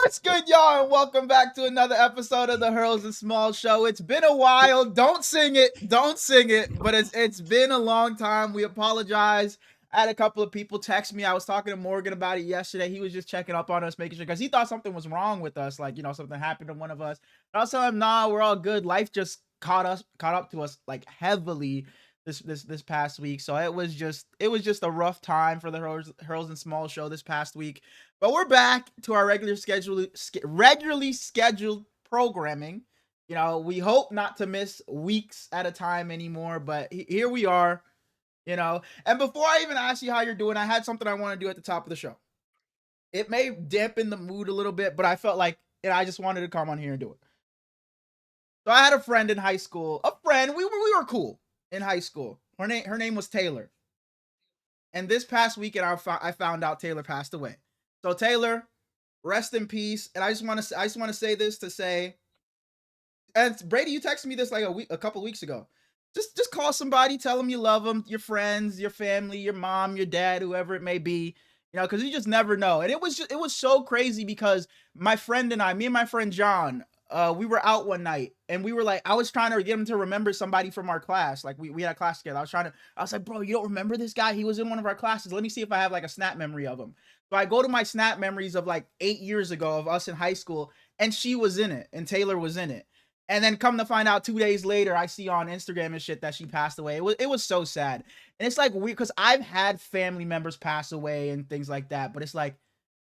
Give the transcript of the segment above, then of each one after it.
What's good, y'all, and welcome back to another episode of the Hurls and Smallz show. It's been a while. Don't sing it, but it's been a long time. We apologize. I had a couple of people text me. I was talking to Morgan about it yesterday. He was just checking up on us, making sure, because he thought something was wrong with us, like, something happened to one of us. And I was telling him, nah, we're all good. Life just caught up to us like heavily this past week. So it was just a rough time for the Hurls and Smallz show this past week. But we're back to our regularly scheduled programming. We hope not to miss weeks at a time anymore, but here we are. And before I even ask you how you're doing, I had something I want to do at the top of the show. It may dampen the mood a little bit, but I felt like I just wanted to come on here and do it. So I had a friend in high school. We were cool in high school. Her name was Taylor. And this past weekend, I found out Taylor passed away. So Taylor, rest in peace. And I just want to say this to say, and Brady, you texted me this like a couple weeks ago. Just call somebody, tell them you love them, your friends, your family, your mom, your dad, whoever it may be. Because you just never know. And it was so crazy because me and my friend John, we were out one night and we were like, I was trying to get him to remember somebody from our class. Like we had a class together. I was like, bro, you don't remember this guy? He was in one of our classes. Let me see if I have like a snap memory of him. So I go to my snap memories of like 8 years ago of us in high school, and she was in it and Taylor was in it. And then come to find out 2 days later, I see on Instagram and shit that she passed away. It was so sad. And it's like weird because I've had family members pass away and things like that, but it's like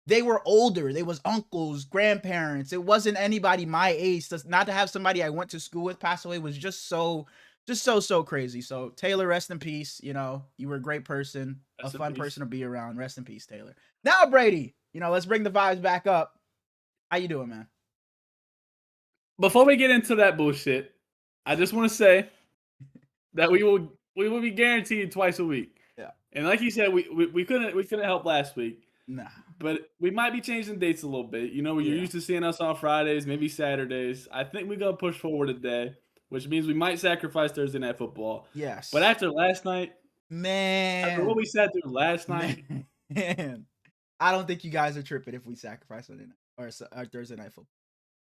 they were older. They was uncles, grandparents. It wasn't anybody my age. Not to have somebody I went to school with pass away was just so crazy. So Taylor, rest in peace. You were a great person, a fun person to be around. Rest in peace, Taylor. Now, Brady, let's bring the vibes back up. How you doing, man? Before we get into that bullshit, I just want to say that we will be guaranteed twice a week. Yeah. And like you said, we couldn't help last week. Nah. But we might be changing dates a little bit. You're used to seeing us on Fridays, maybe Saturdays. I think we're gonna push forward a day, which means we might sacrifice Thursday Night Football. Yes. But after last night, man, after what we sat through last night, man, I don't think you guys are tripping if we sacrifice Sunday night or Thursday Night Football.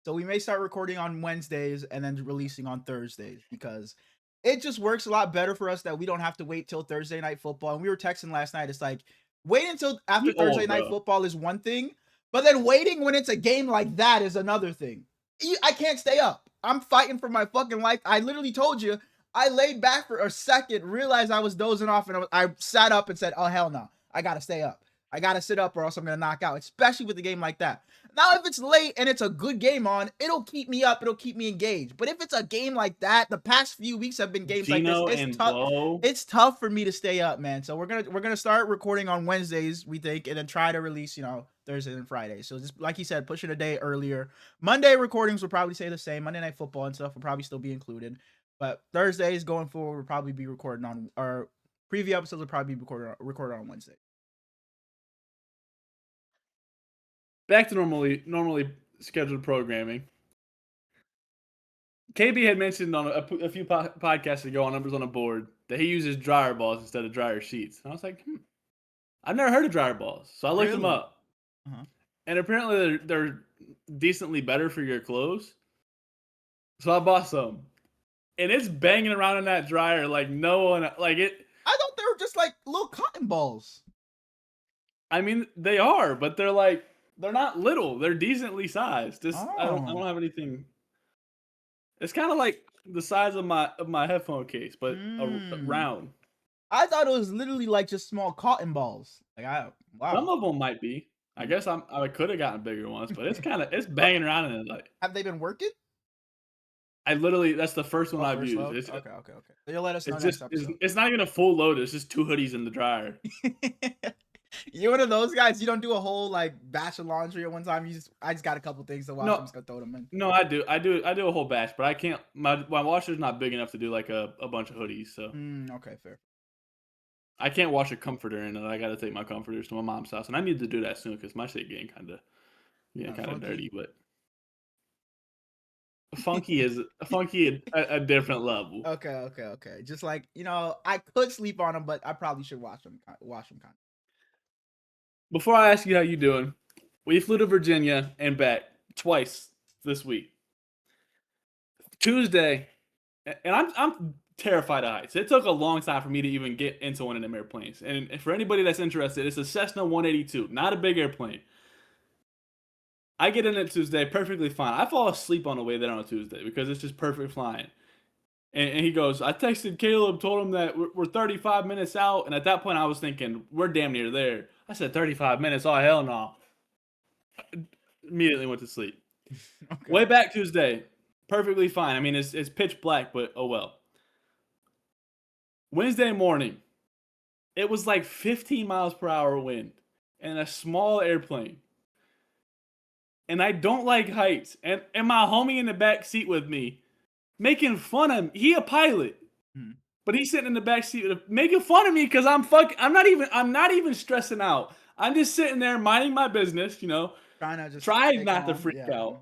So we may start recording on Wednesdays and then releasing on Thursdays because it just works a lot better for us that we don't have to wait till Thursday Night Football. And we were texting last night. It's like, wait until after Thursday Night Football is one thing, but then waiting when it's a game like that is another thing. I can't stay up. I'm fighting for my fucking life. I literally told you, I laid back for a second, realized I was dozing off, and I sat up and said, oh, hell no. I got to stay up. I got to sit up or else I'm going to knock out, especially with a game like that. Now, if it's late and it's a good game on, it'll keep me up. It'll keep me engaged. But if it's a game like that, the past few weeks have been games like this. It's tough. It's tough for me to stay up, man. So we're gonna start recording on Wednesdays, we think, and then try to release, Thursday and Friday. So just like you said, push it a day earlier. Monday recordings will probably stay the same. Monday Night Football and stuff will probably still be included. But Thursdays going forward will probably be recording on our preview episodes will probably be recorded on Wednesday. Back to normally scheduled programming. KB had mentioned on a few podcasts ago on Numbers on a Board that he uses dryer balls instead of dryer sheets. And I was like, I've never heard of dryer balls. So I looked them up. Uh-huh. And apparently they're decently better for your clothes. So I bought some. And it's banging around in that dryer like no one, like it. I thought they were just like little cotton balls. I mean, they are, but they're not little. They're decently sized. I don't have anything. It's kind of like the size of my headphone case, but round. I thought it was literally like just small cotton balls. Wow. Some of them might be. I guess I could have gotten bigger ones, but it's banging around in it. Like, have they been working? That's the first one I've used. Okay. You'll let us know next episode. It's not even a full load. It's just 2 hoodies in the dryer. You're one of those guys. You don't do a whole like batch of laundry at one time. I just got a couple things to wash. I'm just gonna throw them in. No, I do a whole batch, but I can't. My washer's not big enough to do like a bunch of hoodies. So okay, fair. I can't wash a comforter in it. I got to take my comforters to my mom's house, and I need to do that soon because my shit getting kind of dirty. But funky is a different level. Okay. Just like I could sleep on them, but I probably should wash them. Kind of. Before I ask you how you doing, We flew to Virginia and back twice this week. Tuesday, and I'm terrified of heights. It took a long time for me to even get into one of them airplanes. And for anybody that's interested, it's a Cessna 182, not a big airplane. I get in it Tuesday, perfectly fine. I fall asleep on the way there on a Tuesday because it's just perfect flying. And he goes, I texted Caleb, told him that we're 35 minutes out. And at that point, I was thinking, we're damn near there. I said, 35 minutes? Oh, hell no. Immediately went to sleep. Okay. Way back Tuesday, perfectly fine. I mean, it's pitch black, but oh well. Wednesday morning, it was like 15 miles per hour wind and a small airplane. And I don't like heights. And my homie in the back seat with me, making fun of him. He a pilot. But he's sitting in the back seat making fun of me because I'm not even stressing out. I'm just sitting there minding my business, you know. Trying not to freak out.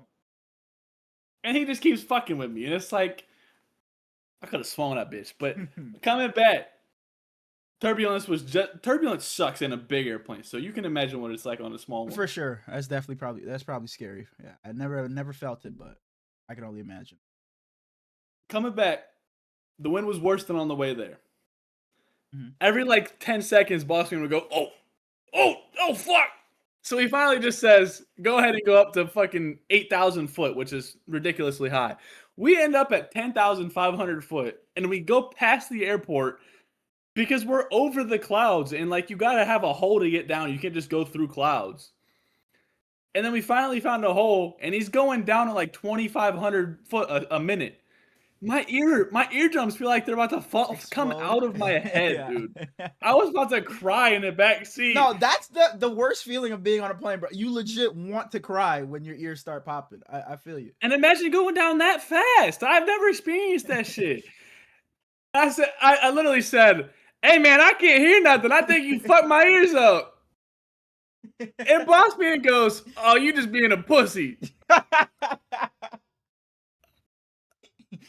And he just keeps fucking with me. And it's like, I could have swung that bitch. But coming back, turbulence sucks in a big airplane. So you can imagine what it's like on a small one. For sure. That's probably scary. Yeah. I never felt it, but I can only imagine. Coming back, the wind was worse than on the way there. Every like 10 seconds, Boston would go, oh, fuck. So he finally just says, go ahead and go up to fucking 8,000 foot, which is ridiculously high. We end up at 10,500 foot, and we go past the airport because we're over the clouds, and like you got to have a hole to get down. You can't just go through clouds. And then we finally found a hole, and he's going down at like 2,500 foot a minute. My eardrums feel like they're about to come out of my head, dude. I was about to cry in the back seat. No, that's the worst feeling of being on a plane, bro. You legit want to cry when your ears start popping. I feel you. And imagine going down that fast. I've never experienced that shit. I literally said, hey man, I can't hear nothing. I think you fucked my ears up. And Boss Man goes, oh, you just being a pussy.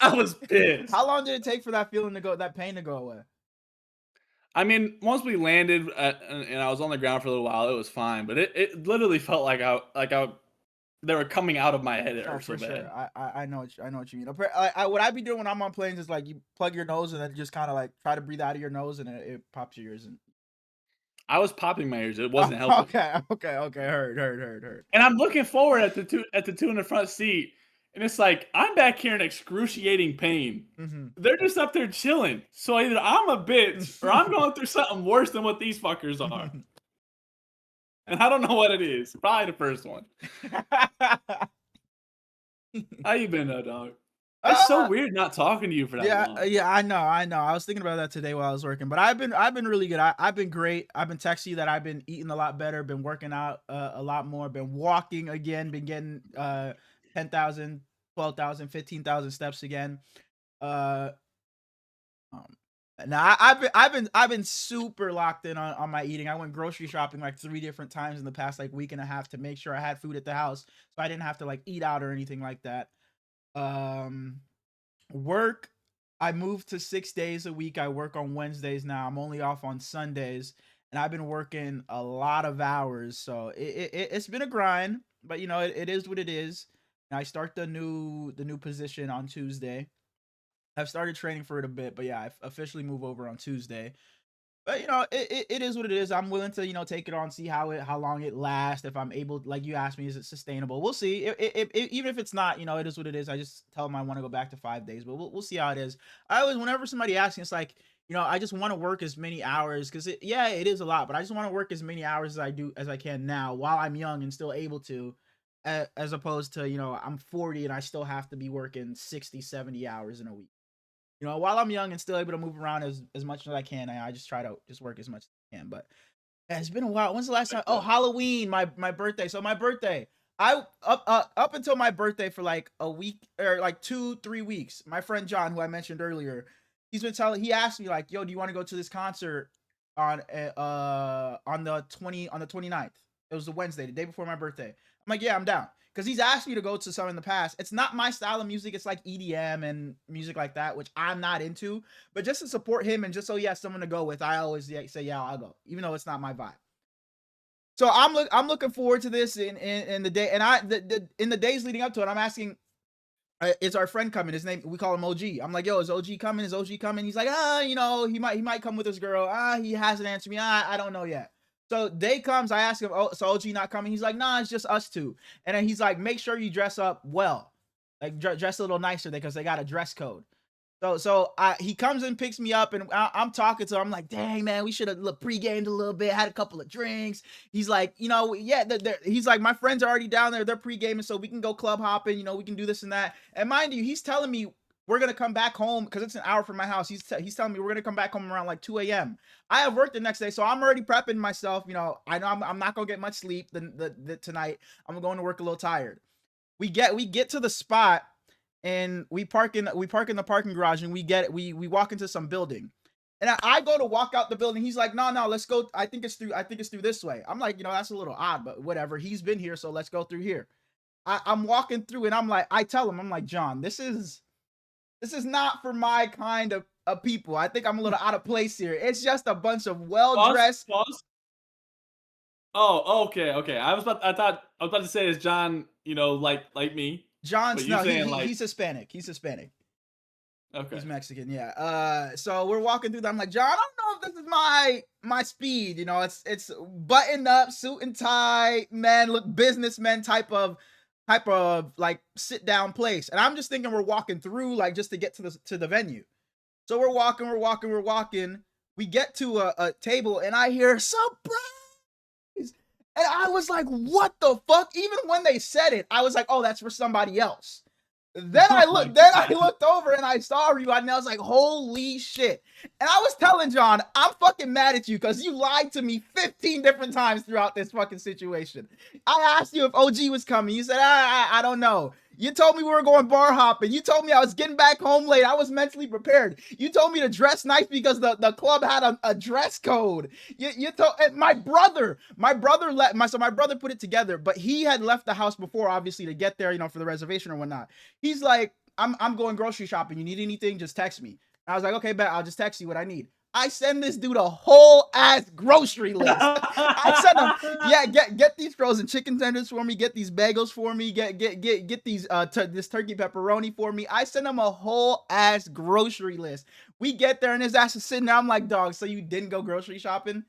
I was pissed. How long did it take for that pain to go away? I mean, once we landed and I was on the ground for a little while, it was fine. But it literally felt like they were coming out of my head. Oh, for sure. I know what you mean. What I be doing when I'm on planes is like you plug your nose and then just kind of like try to breathe out of your nose and it pops your ears. I was popping my ears. It wasn't helping. Okay. Heard. And I'm looking forward at the two in the front seat. And it's like, I'm back here in excruciating pain. They're just up there chilling. So either I'm a bitch or I'm going through something worse than what these fuckers are. And I don't know what it is. Probably the first one. How you been though, dog? It's so weird not talking to you for that long. Yeah, I know. I was thinking about that today while I was working. But I've been really good. I've been great. I've been texting you that I've been eating a lot better, been working out a lot more, been walking again, been getting 10,000, 12,000, 15,000 steps again. Now I've been super locked in on my eating. I went grocery shopping like 3 different times in the past like week and a half to make sure I had food at the house, so I didn't have to like eat out or anything like that. Work, I moved to 6 days a week. I work on Wednesdays now. I'm only off on Sundays, and I've been working a lot of hours, so it's been a grind, but you know it is what it is. And I start the new position on Tuesday. I've started training for it a bit, but yeah, I officially move over on Tuesday. But you know, it is what it is. I'm willing to, you know, take it on, see how long it lasts. If I'm able, like you asked me, is it sustainable? We'll see. Even if it's not, you know, it is what it is. I just tell them I want to go back to 5 days, but we'll see how it is. I always, whenever somebody asks me, it's like, you know, I just want to work as many hours because it is a lot, but I just want to work as many hours as I can now while I'm young and still able to, as opposed to, you know, I'm 40 and I still have to be working 60, 70 hours in a week. You know, while I'm young and still able to move around as much as I can, I just try to just work as much as I can. But yeah, it's been a while. When's the last time? Oh, Halloween, my birthday. So my birthday, I up until my birthday for like a week or like 2-3 weeks. My friend John, who I mentioned earlier, he asked me like, "Yo, do you want to go to this concert on the 29th?" It was a Wednesday, the day before my birthday. I'm like, "Yeah, I'm down." Because he's asked me to go to some in the past. It's not my style of music. It's like EDM and music like that, which I'm not into. But just to support him and just so he has someone to go with, I always say, yeah, I'll go. Even though it's not my vibe. So I'm looking forward to this in the day, and in the days leading up to it, I'm asking, is our friend coming? His name, we call him OG. I'm like, yo, is OG coming? Is OG coming? He's like, you know, he might come with his girl. He hasn't answered me. I don't know yet. So day comes, I ask him, oh, so OG not coming? He's like, nah, it's just us two. And then he's like, make sure you dress up well, like dress a little nicer because they got a dress code. He comes and picks me up, and I'm talking to him. I'm like, dang, man, we should have pre-gamed a little bit, had a couple of drinks. He's like, you know, yeah, he's like, my friends are already down there. They're pre-gaming, so we can go club hopping. You know, we can do this and that. And mind you, he's telling me we're going to come back home because it's an hour from my house. He's telling me we're going to come back home around like 2 a.m. I have work the next day, so I'm already prepping myself. You know I'm not going to get much sleep tonight. I'm going to work a little tired. We get to the spot, and we park in the parking garage, and we walk into some building, and I go to walk out the building. He's like, no, let's go. I think it's through this way. I'm like, you know, that's a little odd, but whatever. He's been here, so let's go through here. I'm walking through, and I tell him, I'm like, John, this is not for my kind of people. I think I'm a little out of place here. It's just a bunch of well-dressed. Pause. Oh, okay. I thought I was about to say, is John, you know, like me? John's, But you no, saying like, he's Hispanic. He's Hispanic. okay. He's Mexican, yeah. So we're walking through that. I'm like, John, I don't know if this is my speed. You know, it's buttoned up, suit and tie, man, look businessman type of like sit down place. And I'm just thinking we're walking through like just to get to the venue. So we're walking. We get to a table, and I hear surprise. And I was like, what the fuck? Even when they said it, I was like, oh, that's for somebody else. Then I looked over, and I saw you, and I was like, holy shit. And I was telling John, I'm fucking mad at you because you lied to me 15 different times throughout this fucking situation. I asked you if OG was coming. You said, I don't know. You told me we were going bar hopping. You told me I was getting back home late. I was mentally prepared. You told me to dress nice because the club had a dress code. You told, and my brother put it together, but he had left the house before, obviously, to get there, you know, for the reservation or whatnot. He's like, I'm going grocery shopping. You need anything? Just text me. And I was like, okay, bet. I'll just text you what I need. I send this dude a whole ass grocery list. I send him, yeah, get these frozen chicken tenders for me, get these bagels for me, get these this turkey pepperoni for me. I send him a whole ass grocery list. We get there, and his ass is sitting there. I'm like, dog, so you didn't go grocery shopping?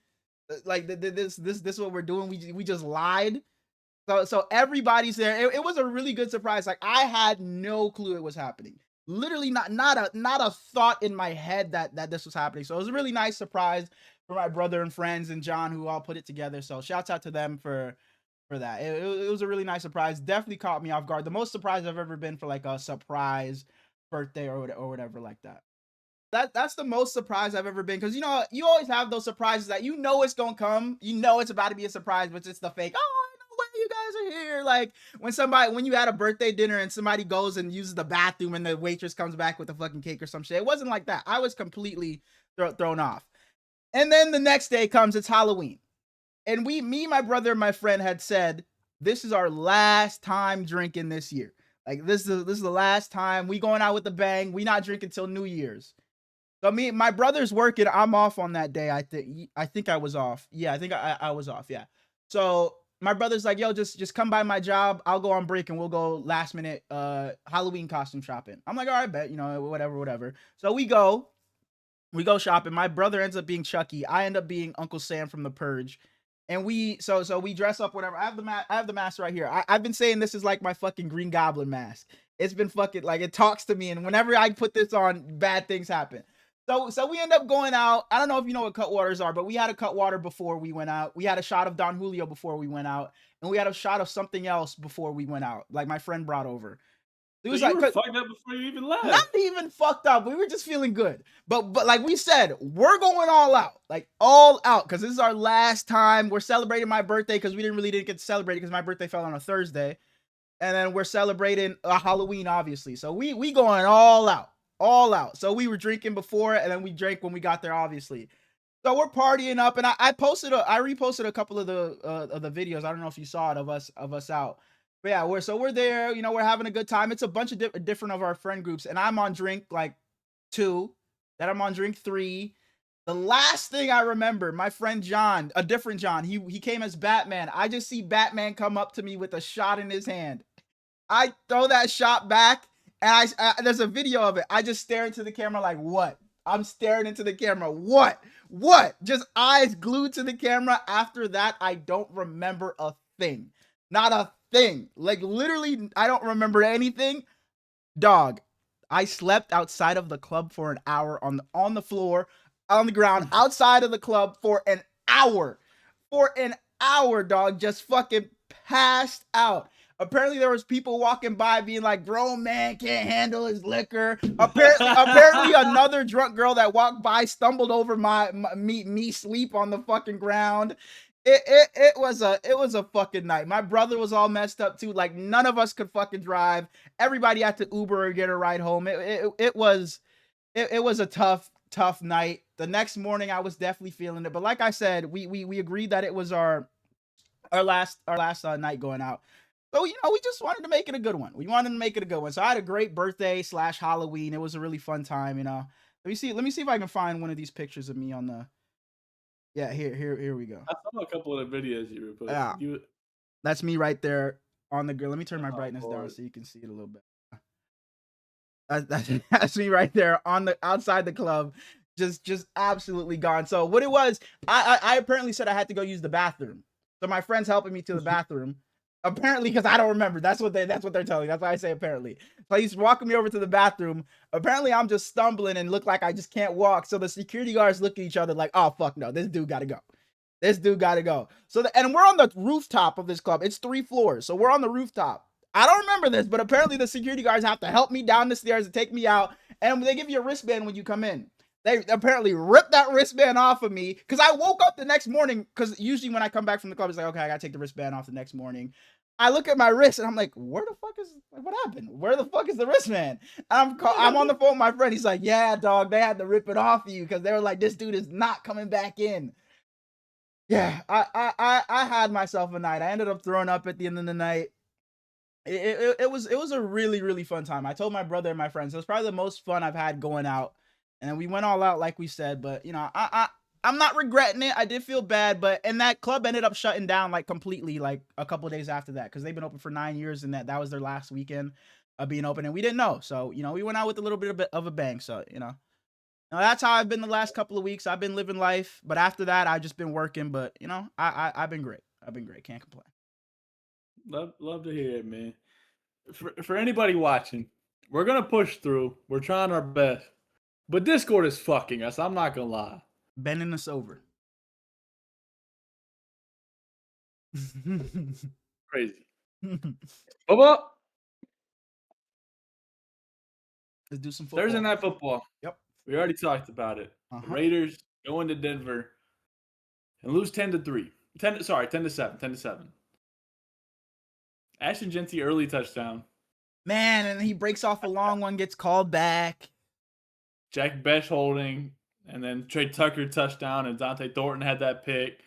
Like this is what we're doing. We just lied. So everybody's there. It was a really good surprise. Like, I had no clue it was happening. Literally not a thought in my head that this was happening. So it was a really nice surprise for my brother and friends and John, who all put it together. So shouts out to them for that. It was a really nice surprise. Definitely caught me off guard. The most surprised I've ever been for like a surprise birthday or whatever like that. That's the most surprised I've ever been, because you know you always have those surprises that you know it's gonna come, you know it's about to be a surprise, but it's the fake. Oh, I know when you guys are here. Like when you had a birthday dinner and somebody goes and uses the bathroom and the waitress comes back with a fucking cake or some shit. It wasn't like that. I was completely thrown off. And then the next day comes, it's Halloween, and my brother, and my friend had said this is our last time drinking this year. Like this is the last time we going out with a bang. We not drinking till New Year's. So my brother's working. I'm off on that day. I think I was off. Yeah, I think I was off. Yeah. So my brother's like, yo, just come by my job. I'll go on break and we'll go last minute Halloween costume shopping. I'm like, all right, bet, you know, whatever. So we go shopping. My brother ends up being Chucky. I end up being Uncle Sam from The Purge. And we dress up, whatever. I have the mask right here. I've been saying this is like my fucking Green Goblin mask. It's been fucking, like, it talks to me, and whenever I put this on, bad things happen. So we end up going out. I don't know if you know what Cutwaters are, but we had a Cutwater before we went out. We had a shot of Don Julio before we went out, and we had a shot of something else before we went out. Like my friend brought over. It was like, you were fucked up before you even left. Not even fucked up. We were just feeling good. But like we said, we're going all out, like all out, because this is our last time. We're celebrating my birthday because we didn't get to celebrate it because my birthday fell on a Thursday, and then we're celebrating Halloween, obviously. So we going all out. All out. So we were drinking before, and then we drank when we got there, obviously. So we're partying up, and I reposted a couple of the videos. I don't know if you saw it of us out. But yeah, we're there, you know, we're having a good time. It's a bunch of different of our friend groups, and I'm on drink like 2, then I'm on drink 3, The last thing I remember, my friend John, a different John, he came as Batman. I just see Batman come up to me with a shot in his hand. I throw that shot back, and there's a video of it. I just stare into the camera like, what? I'm staring into the camera. What? What? Just eyes glued to the camera. After that, I don't remember a thing. Not a thing. Like, literally, I don't remember anything. Dog, I slept outside of the club for an hour on the floor, on the ground, outside of the club for an hour. For an hour, dog, just fucking passed out. Apparently, there was people walking by being like, "Grown man can't handle his liquor." Apparently, another drunk girl that walked by stumbled over me sleep on the fucking ground. It was a fucking night. My brother was all messed up too. Like, none of us could fucking drive. Everybody had to Uber or get a ride home. It was a tough night. The next morning, I was definitely feeling it. But like I said, we agreed that it was our last night going out. So, we just wanted to make it a good one. We wanted to make it a good one. So I had a great birthday / Halloween. It was a really fun time, Let me see if I can find one of these pictures of me on the. Yeah, here we go. I saw a couple of the videos you were posting. Yeah, that's me right there on the grill. Let me turn my brightness down so you can see it a little bit. That's me right there on the outside the club, just absolutely gone. So what it was, I apparently said I had to go use the bathroom. So my friend's helping me to the bathroom. Apparently, because I don't remember. That's what they're telling me. That's why I say apparently. So he's walking me over to the bathroom. Apparently, I'm just stumbling and look like I just can't walk. So the security guards look at each other like, "Oh fuck no, this dude gotta go. This dude gotta go." So and we're on the rooftop of this club. It's 3 floors, so we're on the rooftop. I don't remember this, but apparently the security guards have to help me down the stairs and take me out. And they give you a wristband when you come in. They apparently ripped that wristband off of me because I woke up the next morning. Because usually when I come back from the club, it's like, okay, I gotta take the wristband off the next morning. I look at my wrist and I'm like, what happened? Where the fuck is the wristband? I'm on the phone with my friend. He's like, yeah, dog, they had to rip it off you because they were like, this dude is not coming back in. Yeah, I had myself a night. I ended up throwing up at the end of the night. It was a really fun time. I told my brother and my friends it was probably the most fun I've had going out, and we went all out like we said. But I'm not regretting it. I did feel bad, and that club ended up shutting down like completely like a couple days after that because they've been open for 9 years and that was their last weekend of being open, and we didn't know. So we went out with a little bit of a bang. So now that's how I've been the last couple of weeks. I've been living life, but after that I've just been working. But I've been great. I've been great. Can't complain. Love to hear it, man. For anybody watching, we're gonna push through. We're trying our best, but Discord is fucking us. I'm not gonna lie. Bending us over. Crazy. Bubba. Let's do some football. Thursday night football. Yep. We already talked about it. The Raiders go into Denver and lose 10-3. 10-7. Ashton Genty early touchdown. Man, and he breaks off a long one, gets called back. Jack Besh holding, and then Trey Tucker touchdown, and Dante Thornton had that pick.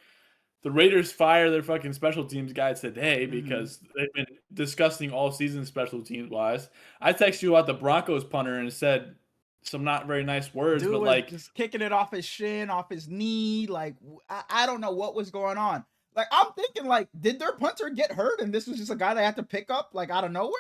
The Raiders fire their fucking special teams guy today because they've been disgusting all season special teams wise. I texted you about the Broncos punter and said some not very nice words, Dude but was like just kicking it off his shin, off his knee. Like I don't know what was going on. Like I'm thinking, like, did their punter get hurt and this was just a guy they had to pick up like out of nowhere?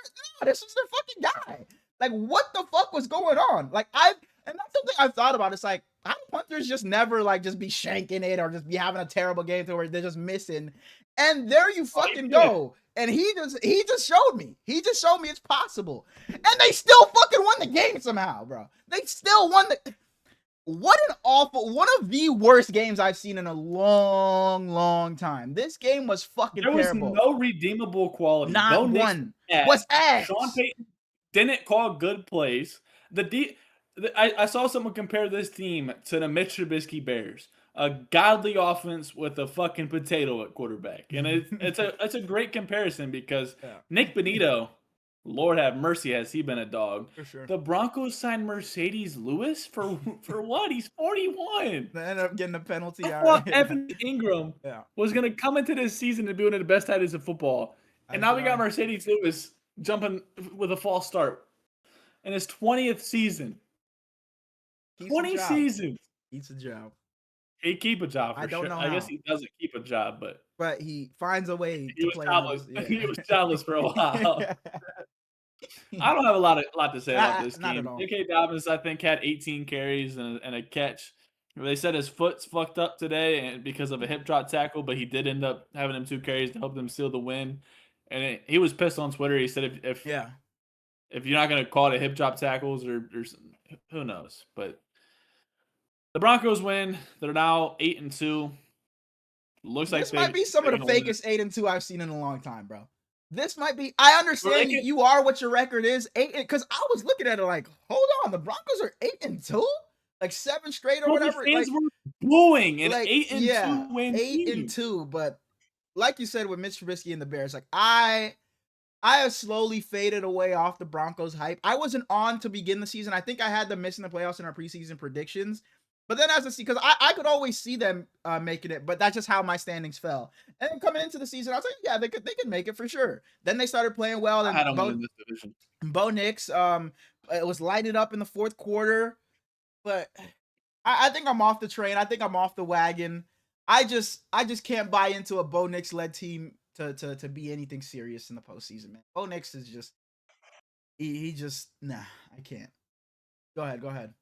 No, this was their fucking guy. Like, what the fuck was going on? Like and that's something I've thought about. It's like, how do punters just never like just be shanking it or just be having a terrible game to where they're just missing? And there you fucking go. And he just showed me. He just showed me it's possible. And they still fucking won the game somehow, bro. They still won the. What an awful, one of the worst games I've seen in a long time. This game was fucking terrible. There was no redeemable quality. Not one. Was ass. Sean Payton didn't call good plays. I saw someone compare this team to the Mitch Trubisky Bears. A godly offense with a fucking potato at quarterback. And it's a great comparison because Nick Benito, Lord have mercy, has he been a dog. For sure. The Broncos signed Mercedes Lewis for what? He's 41. They ended up getting a penalty. I thought Evan Ingram was going to come into this season and be one of the best tight ends in football. And now we got Mercedes Lewis jumping with a false start. In his 20th season. 20 seasons. Eats a job. He'd keep a job for I don't sure. know I guess how. he doesn't keep a job, But he finds a way he to was play another. jobless. He Yeah. was jobless for a while. I don't have a lot to say about this Not at game. all. J.K. Dobbins, I think, had 18 carries and a catch. They said his foot's fucked up today and because of a hip drop tackle, but he did end up having him 2 carries to help them seal the win. And he was pissed on Twitter. He said Yeah. if you're not gonna call it hip drop tackles or who knows, but the Broncos win. They're now 8-2. Looks like This might be some they're of the gonna win it. fakest 8-2 I've seen in a long time, bro. This might be. I Well, they understand can, you are what your record is, 8, because I was looking at it like, hold on, the Broncos are 8-2, like 7 straight or bro, the whatever. fans were booing an Yeah, 8-2 win team. 8-2. But like you said with Mitch Trubisky and the Bears, like I have slowly faded away off the Broncos hype. I wasn't on to begin the season. I think I had them missing the playoffs in our preseason predictions. But then as I see, because I could always see them making it, but that's just how my standings fell. And then coming into the season, I was like, yeah, they could make it for sure. Then they started playing well, I and had them winning this division. Bo Nix it was lighted up in the fourth quarter. But I think I'm off the train. I think I'm off the wagon. I just can't buy into a Bo Nix led team to be anything serious in the postseason, man. Bo Nix is just he just nah. I can't. Go ahead.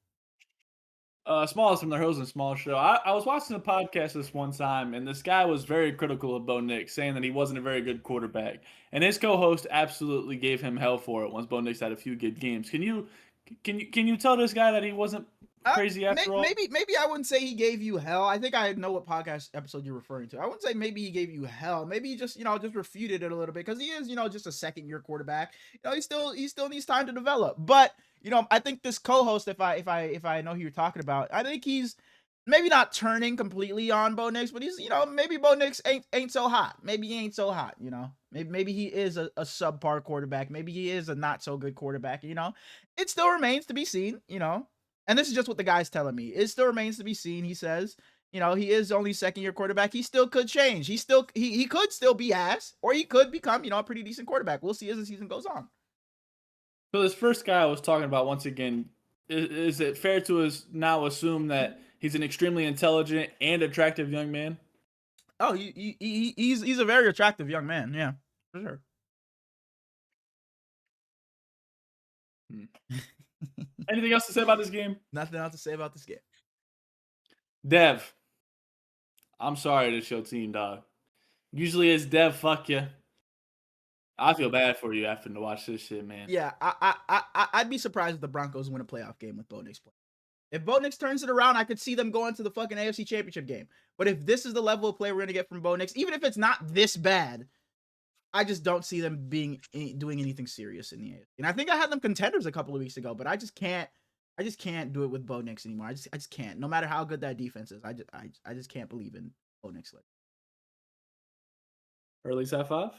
Smallz from the Hurls and Smallz show. I was watching a podcast this one time, and this guy was very critical of Bo Nix, saying that he wasn't a very good quarterback. And his co-host absolutely gave him hell for it once Bo Nix had a few good games. Can you tell this guy that he wasn't crazy after all? Maybe I wouldn't say he gave you hell. I think I know what podcast episode you're referring to. I wouldn't say maybe he gave you hell. Maybe he just just refuted it a little bit because he is just a second year quarterback. He still needs time to develop. But I think this co-host, if I know who you're talking about, I think he's maybe not turning completely on Bo Nix, but he's maybe Bo Nix ain't so hot. Maybe he ain't so hot. Maybe he is a subpar quarterback. Maybe he is a not so good quarterback. It still remains to be seen. And this is just what the guy's telling me. It still remains to be seen. He says, he is only second year quarterback. He still could change. He could still be ass, or he could become, a pretty decent quarterback. We'll see as the season goes on. So this first guy I was talking about, once again, is it fair to now assume that he's an extremely intelligent and attractive young man? Oh, he's a very attractive young man. Yeah, for sure. Anything else to say about this game? Nothing else to say about this game. Dev, I'm sorry to show team, dog. Usually it's Dev, fuck you. I feel bad for you having to watch this shit, man. Yeah, I'd be surprised if the Broncos win a playoff game with Bo Nix playing. If Bo Nix turns it around, I could see them going to the fucking AFC Championship game. But if this is the level of play we're gonna get from Bo Nix, even if it's not this bad, I just don't see them doing anything serious in the AFC. And I think I had them contenders a couple of weeks ago, but I just can't do it with Bo Nix anymore. I just can't. No matter how good that defense is, I just can't believe in Bo Nix. Hurley's high five.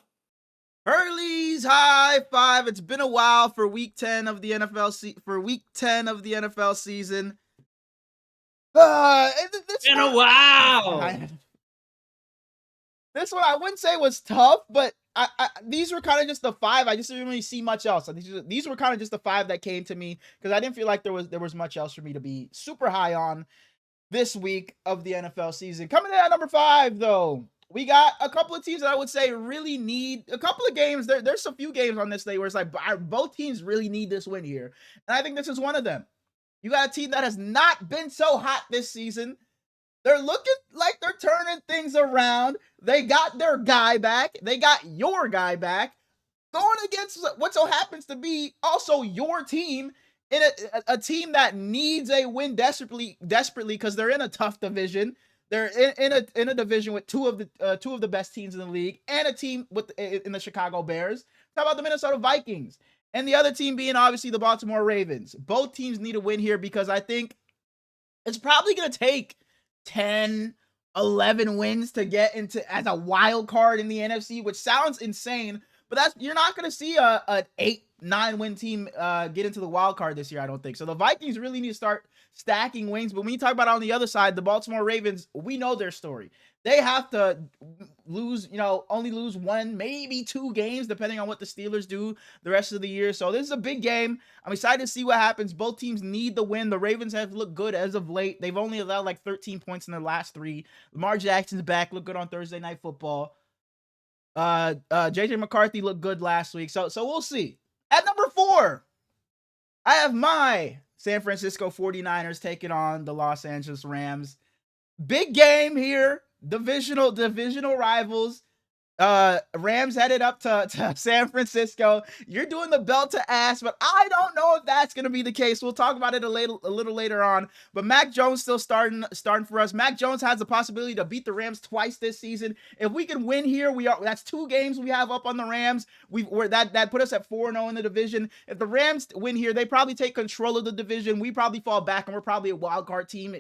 Hurley's high five. It's been a while for week 10 of the NFL season. It's been a while. This one I wouldn't say was tough, but these were kind of just the 5. I just didn't really see much else. These were kind of just the 5 that came to me because I didn't feel like there was much else for me to be super high on this week of the NFL season. Coming in at number 5, though, we got a couple of teams that I would say really need a couple of games. There's a few games on this day where it's like both teams really need this win here, and I think this is one of them. You got a team that has not been so hot this season. They're looking like they're turning things around. They got their guy back. They got your guy back. Going against what so happens to be also your team in a team that needs a win desperately because they're in a tough division. They're in a division with two of the best teams in the league and a team in the Chicago Bears. How about the Minnesota Vikings? And the other team being obviously the Baltimore Ravens. Both teams need a win here because I think it's probably going to take 10, 11 wins to get into as a wild card in the NFC, which sounds insane, but you're not going to see an 8 9-win team get into the wild card this year, I don't think. So the Vikings really need to start stacking wins. But when you talk about on the other side, the Baltimore Ravens, we know their story. They have to lose, only lose 1, maybe 2 games, depending on what the Steelers do the rest of the year. So this is a big game. I'm excited to see what happens. Both teams need the win. The Ravens have looked good as of late. They've only allowed like 13 points in their last 3. Lamar Jackson's back, looked good on Thursday Night Football. JJ McCarthy looked good last week. So we'll see. At number 4, I have my San Francisco 49ers taking on the Los Angeles Rams. Big game here. Divisional rivals. Rams headed up to San Francisco. You're doing the belt to ass, but I don't know if that's going to be the case. We'll talk about it a little later on. But Mac Jones still starting for us. Mac Jones has the possibility to beat the Rams twice this season. If we can win here, that's 2 games we have up on the Rams. That put us at 4-0 in the division. If the Rams win here, they probably take control of the division. We probably fall back, and we're probably a wild card team.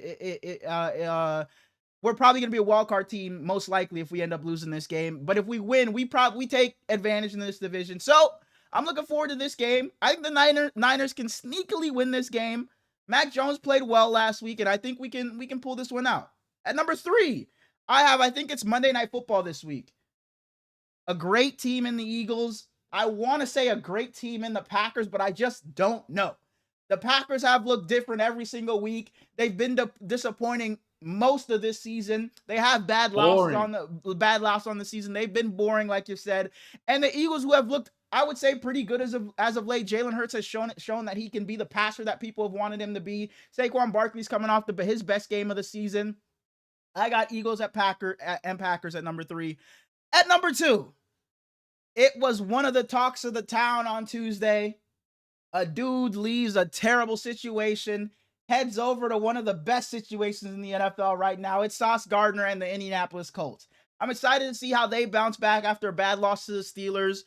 We're probably going to be a wild card team, most likely, if we end up losing this game. But if we win, we take advantage in this division. So I'm looking forward to this game. I think the Niners can sneakily win this game. Mac Jones played well last week, and I think we can pull this one out. At number 3, I think it's Monday Night Football this week. A great team in the Eagles. I want to say a great team in the Packers, but I just don't know. The Packers have looked different every single week. They've been disappointing most of this season. They have bad losses on the season. They've been boring, like you said. And the Eagles, who have looked, I would say, pretty good as of late. Jalen Hurts has shown that he can be the passer that people have wanted him to be. Saquon Barkley's coming off his best game of the season. I got Eagles and Packers at number 3. At number 2, it was one of the talks of the town on Tuesday. A dude leaves a terrible situation, heads over to one of the best situations in the NFL right now. It's Sauce Gardner and the Indianapolis Colts. I'm excited to see how they bounce back after a bad loss to the Steelers.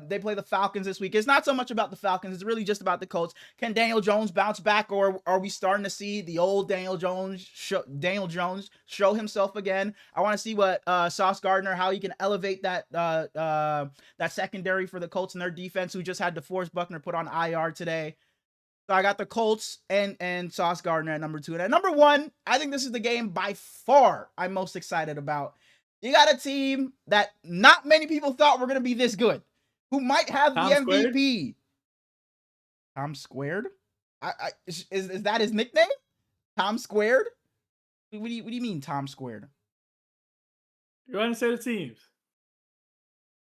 They play the Falcons this week. It's not so much about the Falcons. It's really just about the Colts. Can Daniel Jones bounce back, or are we starting to see the old Daniel Jones show himself again? I want to see what Sauce Gardner, how he can elevate that secondary for the Colts and their defense, who just had DeForest Buckner put on IR today. So I got the Colts and Sauce Gardner at number 2. And at number 1, I think this is the game by far I'm most excited about. You got a team that not many people thought were going to be this good, who might have the MVP. Tom Squared? Is that his nickname? Tom Squared? What do you mean, Tom Squared? You want to say the teams?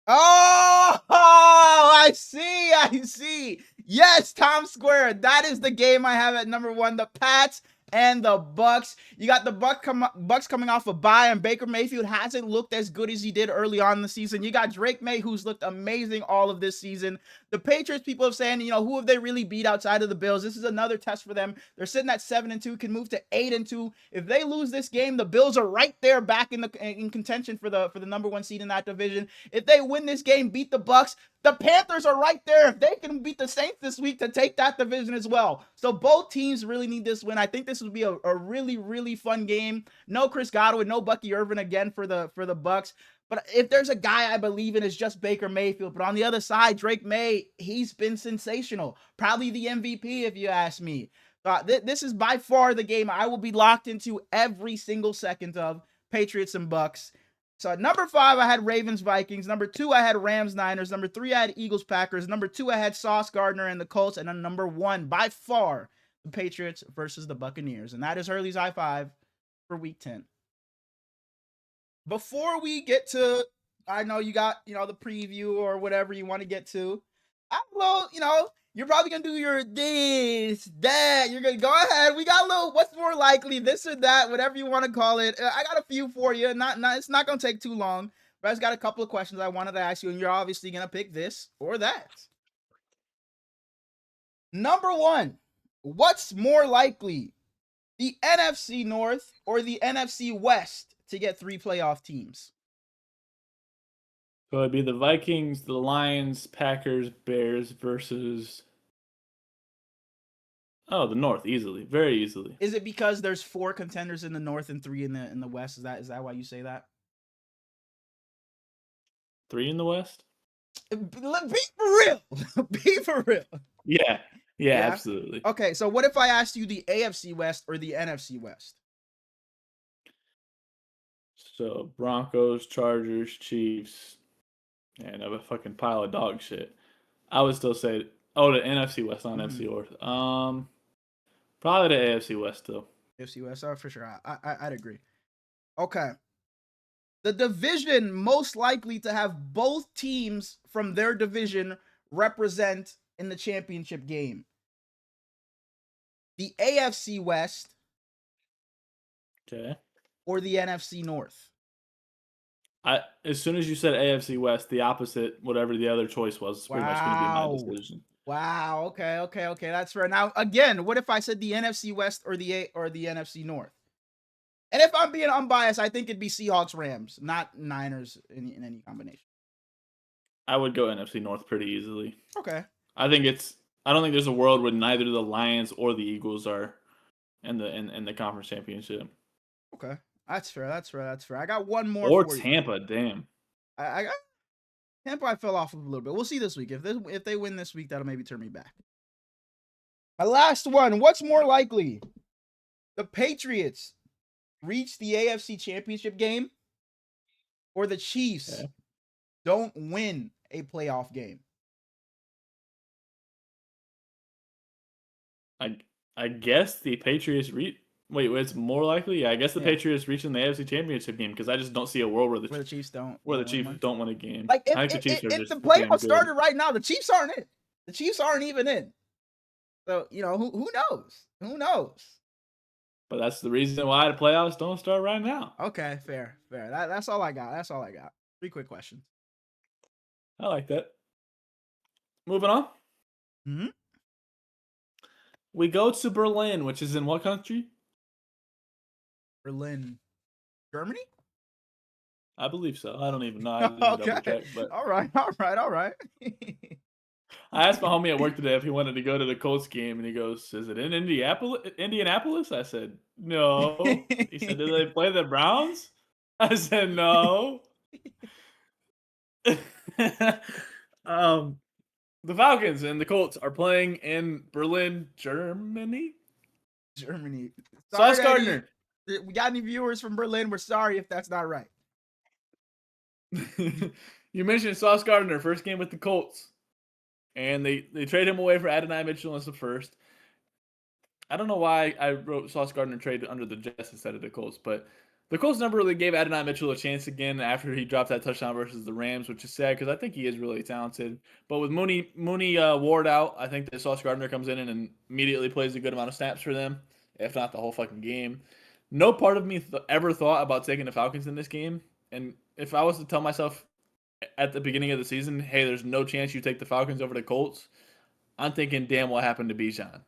Oh, I see. Yes, Tom Squared. That is the game I have at number 1. The Pats and the Bucks. You got the Bucks coming off a bye, and Baker Mayfield hasn't looked as good as he did early on in the season. You got Drake May, who's looked amazing all of this season. The Patriots, people have saying, who have they really beat outside of the Bills? This is another test for them. They're sitting at 7-2, can move to 8-2. If they lose this game, the Bills are right there back in contention for the number 1 seed in that division. If they win this game, beat the Bucks, the Panthers are right there. If they can beat the Saints this week to take that division as well. So both teams really need this win. I think this would be a really, really fun game. No Chris Godwin, no Bucky Irvin again for the Bucks. But if there's a guy I believe in, it's just Baker Mayfield. But on the other side, Drake May, he's been sensational. Probably the MVP, if you ask me. This is by far the game I will be locked into every single second of. Patriots and Bucks. So at number 5, I had Ravens Vikings. Number 2, I had Rams Niners. Number 3, I had Eagles Packers. Number 2, I had Sauce Gardner and the Colts. And then number 1, by far, the Patriots versus the Buccaneers. And that is Hurley's high 5 for week 10. Before we get to, I know you got, the preview or whatever you want to get to. You're probably going to do your this, that. You're going to go ahead. We got a little, what's more likely, this or that, whatever you want to call it. I got a few for you. It's not going to take too long. But I just got a couple of questions I wanted to ask you, and you're obviously going to pick this or that. Number 1, what's more likely, the NFC North or the NFC West to get 3 playoff teams? So it'd be the Vikings, the Lions, Packers, Bears versus the North, easily, very easily. Is it because there's 4 contenders in the North and 3 in the West? Is that why you say that? 3 in the West? Be for real. Be for real. Yeah. Yeah, absolutely. Okay, so what if I asked you the AFC West or the NFC West? So Broncos, Chargers, Chiefs, and a fucking pile of dog shit. I would still say, oh, the NFC West, not NFC North. Probably the AFC West still. AFC West, for sure. I'd agree. Okay. The division most likely to have both teams from their division represent in the championship game. The AFC West Okay. or the NFC North. As soon as you said AFC West, the opposite, whatever the other choice was, is pretty much going to be my decision. Wow. Okay. That's fair. Now, again, what if I said the NFC West or the NFC North? And if I'm being unbiased, I think it'd be Seahawks Rams, not Niners in any combination. I would go NFC North pretty easily. Okay. I don't think there's a world where neither the Lions or the Eagles are in the conference championship. Okay. That's fair. I got one more. Or Tampa, damn. I got Tampa. I fell off a little bit. We'll see this week. If they win this week, that'll maybe turn me back. My last one. What's more likely? The Patriots reach the AFC Championship game, or the Chiefs don't win a playoff game? I guess the Patriots Wait, it's more likely? Yeah, I guess the Patriots reaching the AFC Championship game because I just don't see a world where the Chiefs don't win a game. Like if the playoffs started right now, the Chiefs aren't in. The Chiefs aren't even in. So who knows? Who knows? But that's the reason why the playoffs don't start right now. Okay, fair. That's all I got. 3 quick questions. I like that. Moving on. Mm-hmm. We go to Berlin, which is in what country? Berlin, Germany? I believe so. I don't even know. I didn't double check, but all right. I asked my homie at work today if he wanted to go to the Colts game, and he goes, "Is it in Indianapolis?" I said, "No." He said, "Do they play the Browns?" I said, "No." The Falcons and the Colts are playing in Berlin, Germany. Sauce Gardner. We got any viewers from Berlin? We're sorry if that's not right. You mentioned Sauce Gardner, first game with the Colts. And they trade him away for Adonai Mitchell as the first. I don't know why I wrote Sauce Gardner trade under the Jets instead of the Colts, but the Colts never really gave Adonai Mitchell a chance again after he dropped that touchdown versus the Rams, which is sad because I think he is really talented. But with Mooney Ward out, I think that Sauce Gardner comes in and immediately plays a good amount of snaps for them, if not the whole fucking game. No part of me ever thought about taking the Falcons in this game. And if I was to tell myself at the beginning of the season, hey, there's no chance you take the Falcons over the Colts, I'm thinking, damn, what happened to Bijan?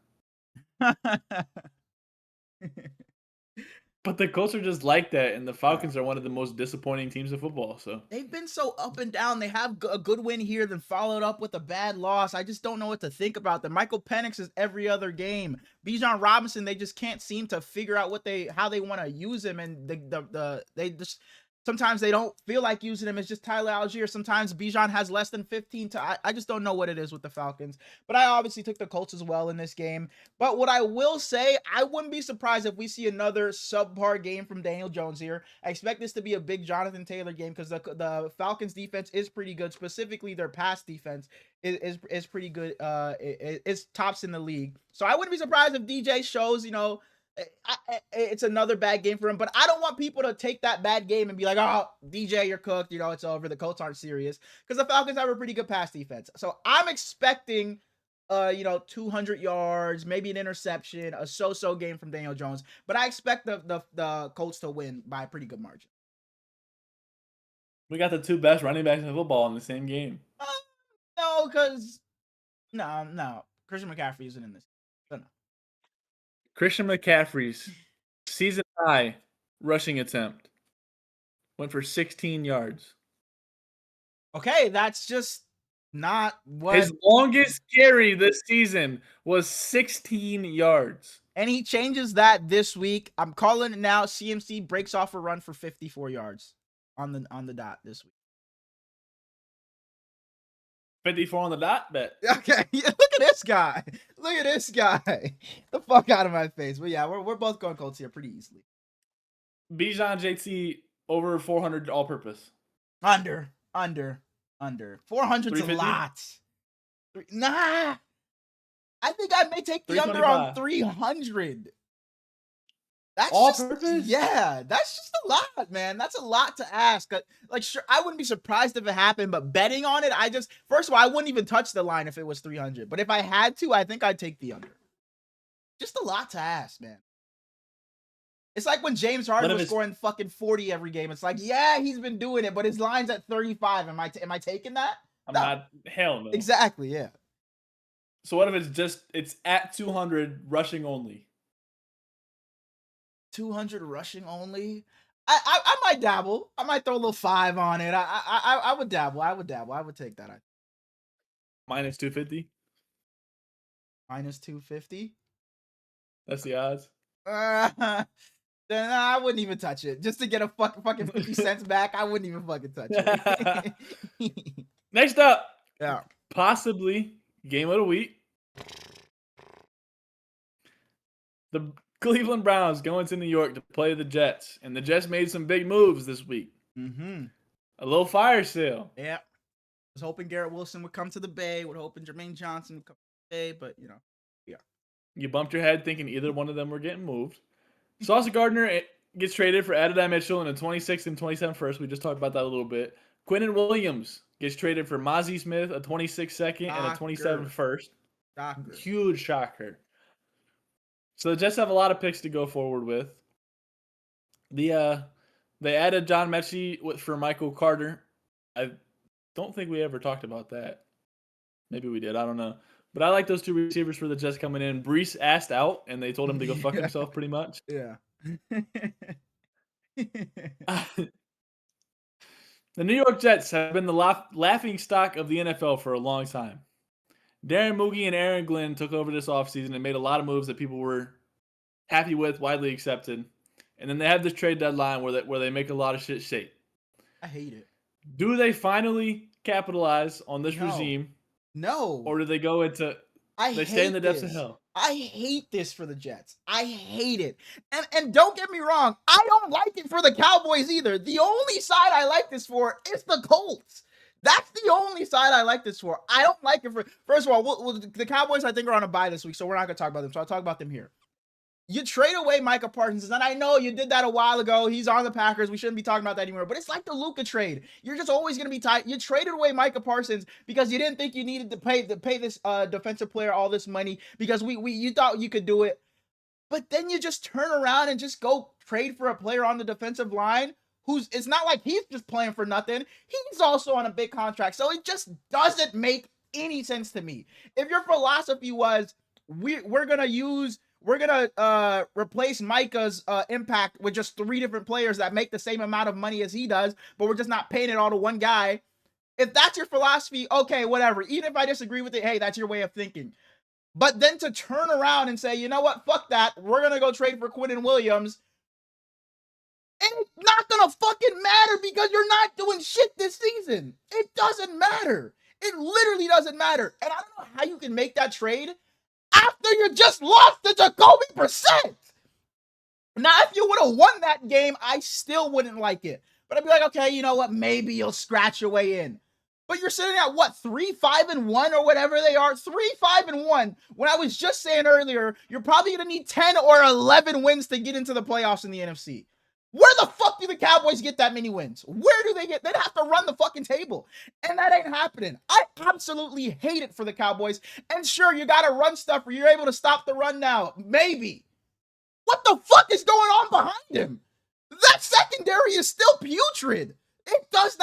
But the Colts are just like that, and the Falcons are one of the most disappointing teams of football. So they've been so up and down. They have a good win here, then followed up with a bad loss. I just don't know what to think about them. Michael Penix is every other game. Bijan Robinson, they just can't seem to figure out how they want to use him, and they just. Sometimes they don't feel like using him. It's just Tyler Algier. Sometimes Bijan has less than 15. I just don't know what it is with the Falcons. But I obviously took the Colts as well in this game. But what I will say, I wouldn't be surprised if we see another subpar game from Daniel Jones here. I expect this to be a big Jonathan Taylor game because the Falcons defense is pretty good. Specifically, their pass defense is pretty good. It's tops in the league. So I wouldn't be surprised if DJ shows, it's another bad game for him, but I don't want people to take that bad game and be like, oh, DJ, you're cooked. It's over. The Colts aren't serious because the Falcons have a pretty good pass defense. So I'm expecting, 200 yards, maybe an interception, a so-so game from Daniel Jones, but I expect the Colts to win by a pretty good margin. We got the two best running backs in football in the same game. No, because no, Christian McCaffrey isn't in this. So no. Christian McCaffrey's season high rushing attempt went for 16 yards. Okay, that's just not what his longest carry this season was 16 yards. And he changes that this week. I'm calling it now. CMC breaks off a run for 54 yards on the dot this week. 54 on the dot bet. Okay, look at this guy. Look at this guy. The fuck out of my face. But yeah, we're both going Colts here pretty easily. Bijan JT over 400 all-purpose. Under. 400's a lot. Nah. I think I may take the under on 300. That's all-purpose? Yeah, that's just a lot, man. That's a lot to ask. Like, sure, I wouldn't be surprised if it happened, but betting on it, first of all, I wouldn't even touch the line if it was 300. But if I had to, I think I'd take the under. Just a lot to ask, man. It's like when James Harden was scoring fucking 40 every game. It's like, yeah, he's been doing it, but his line's at 35. Am I taking that? I'm not. Hell no. Exactly, yeah. So what if it's at 200 rushing only? 200 rushing only. I might dabble. I might throw a little 5 on it. I would dabble. I would take that. Minus 250. Minus 250. That's the odds. Then I wouldn't even touch it just to get a fucking 50 cents back. I wouldn't even fucking touch it. Next up, yeah, possibly game of the week. The Cleveland Browns going to New York to play the Jets, and the Jets made some big moves this week. Mm-hmm. A little fire sale. Yeah. I was hoping Garrett Wilson would come to the Bay. Was hoping Jermaine Johnson would come to the Bay, but yeah. You bumped your head thinking either one of them were getting moved. Sauce Gardner gets traded for Adonai Mitchell in a 26th and 27th first. We just talked about that a little bit. Quinnen Williams gets traded for Mozzie Smith, a 26th second and a 27th first. Huge shocker. So the Jets have a lot of picks to go forward with. They added John Mechie for Michael Carter. I don't think we ever talked about that. Maybe we did. I don't know. But I like those two receivers for the Jets coming in. Brees asked out, and they told him to go fuck himself pretty much. Yeah. The New York Jets have been the laughing stock of the NFL for a long time. Darren Moogie and Aaron Glenn took over this offseason and made a lot of moves that people were happy with, widely accepted. And then they have this trade deadline where they make a lot of shit shake. I hate it. Do they finally capitalize on this regime? No. Or do they go into they stay in the depths of hell? I hate this for the Jets. I hate it. And don't get me wrong, I don't like it for the Cowboys either. The only side I like this for is the Colts. That's the only side I like this for. I don't like it for... First of all, the Cowboys, I think, are on a bye this week, so we're not going to talk about them. So I'll talk about them here. You trade away Micah Parsons, and I know you did that a while ago. He's on the Packers. We shouldn't be talking about that anymore. But it's like the Luka trade. You're just always going to be tight. You traded away Micah Parsons because you didn't think you needed to pay this defensive player all this money because you thought you could do it. But then you just turn around and just go trade for a player on the defensive line it's not like he's just playing for nothing. He's also on a big contract. So it just doesn't make any sense to me. If your philosophy was we're going to replace Micah's impact with just 3 different players that make the same amount of money as he does, but we're just not paying it all to one guy. If that's your philosophy, okay, whatever. Even if I disagree with it, hey, that's your way of thinking. But then to turn around and say, you know what, fuck that. We're going to go trade for Quinnen Williams. And it's not going to fucking matter because you're not doing shit this season. It doesn't matter. It literally doesn't matter. And I don't know how you can make that trade after you just lost to Jacoby Brissett. Now, if you would have won that game, I still wouldn't like it. But I'd be like, okay, you know what? Maybe you'll scratch your way in. But you're sitting at what, 3-5-1 or whatever they are? 3-5-1. When I was just saying earlier, you're probably going to need 10 or 11 wins to get into the playoffs in the NFC. Where the fuck do the Cowboys get that many wins? Where do they get? They'd have to run the fucking table. And that ain't happening. I absolutely hate it for the Cowboys. And sure, you got to run stuff or you're able to stop the run now. Maybe. What the fuck is going on behind him? That secondary is still putrid. This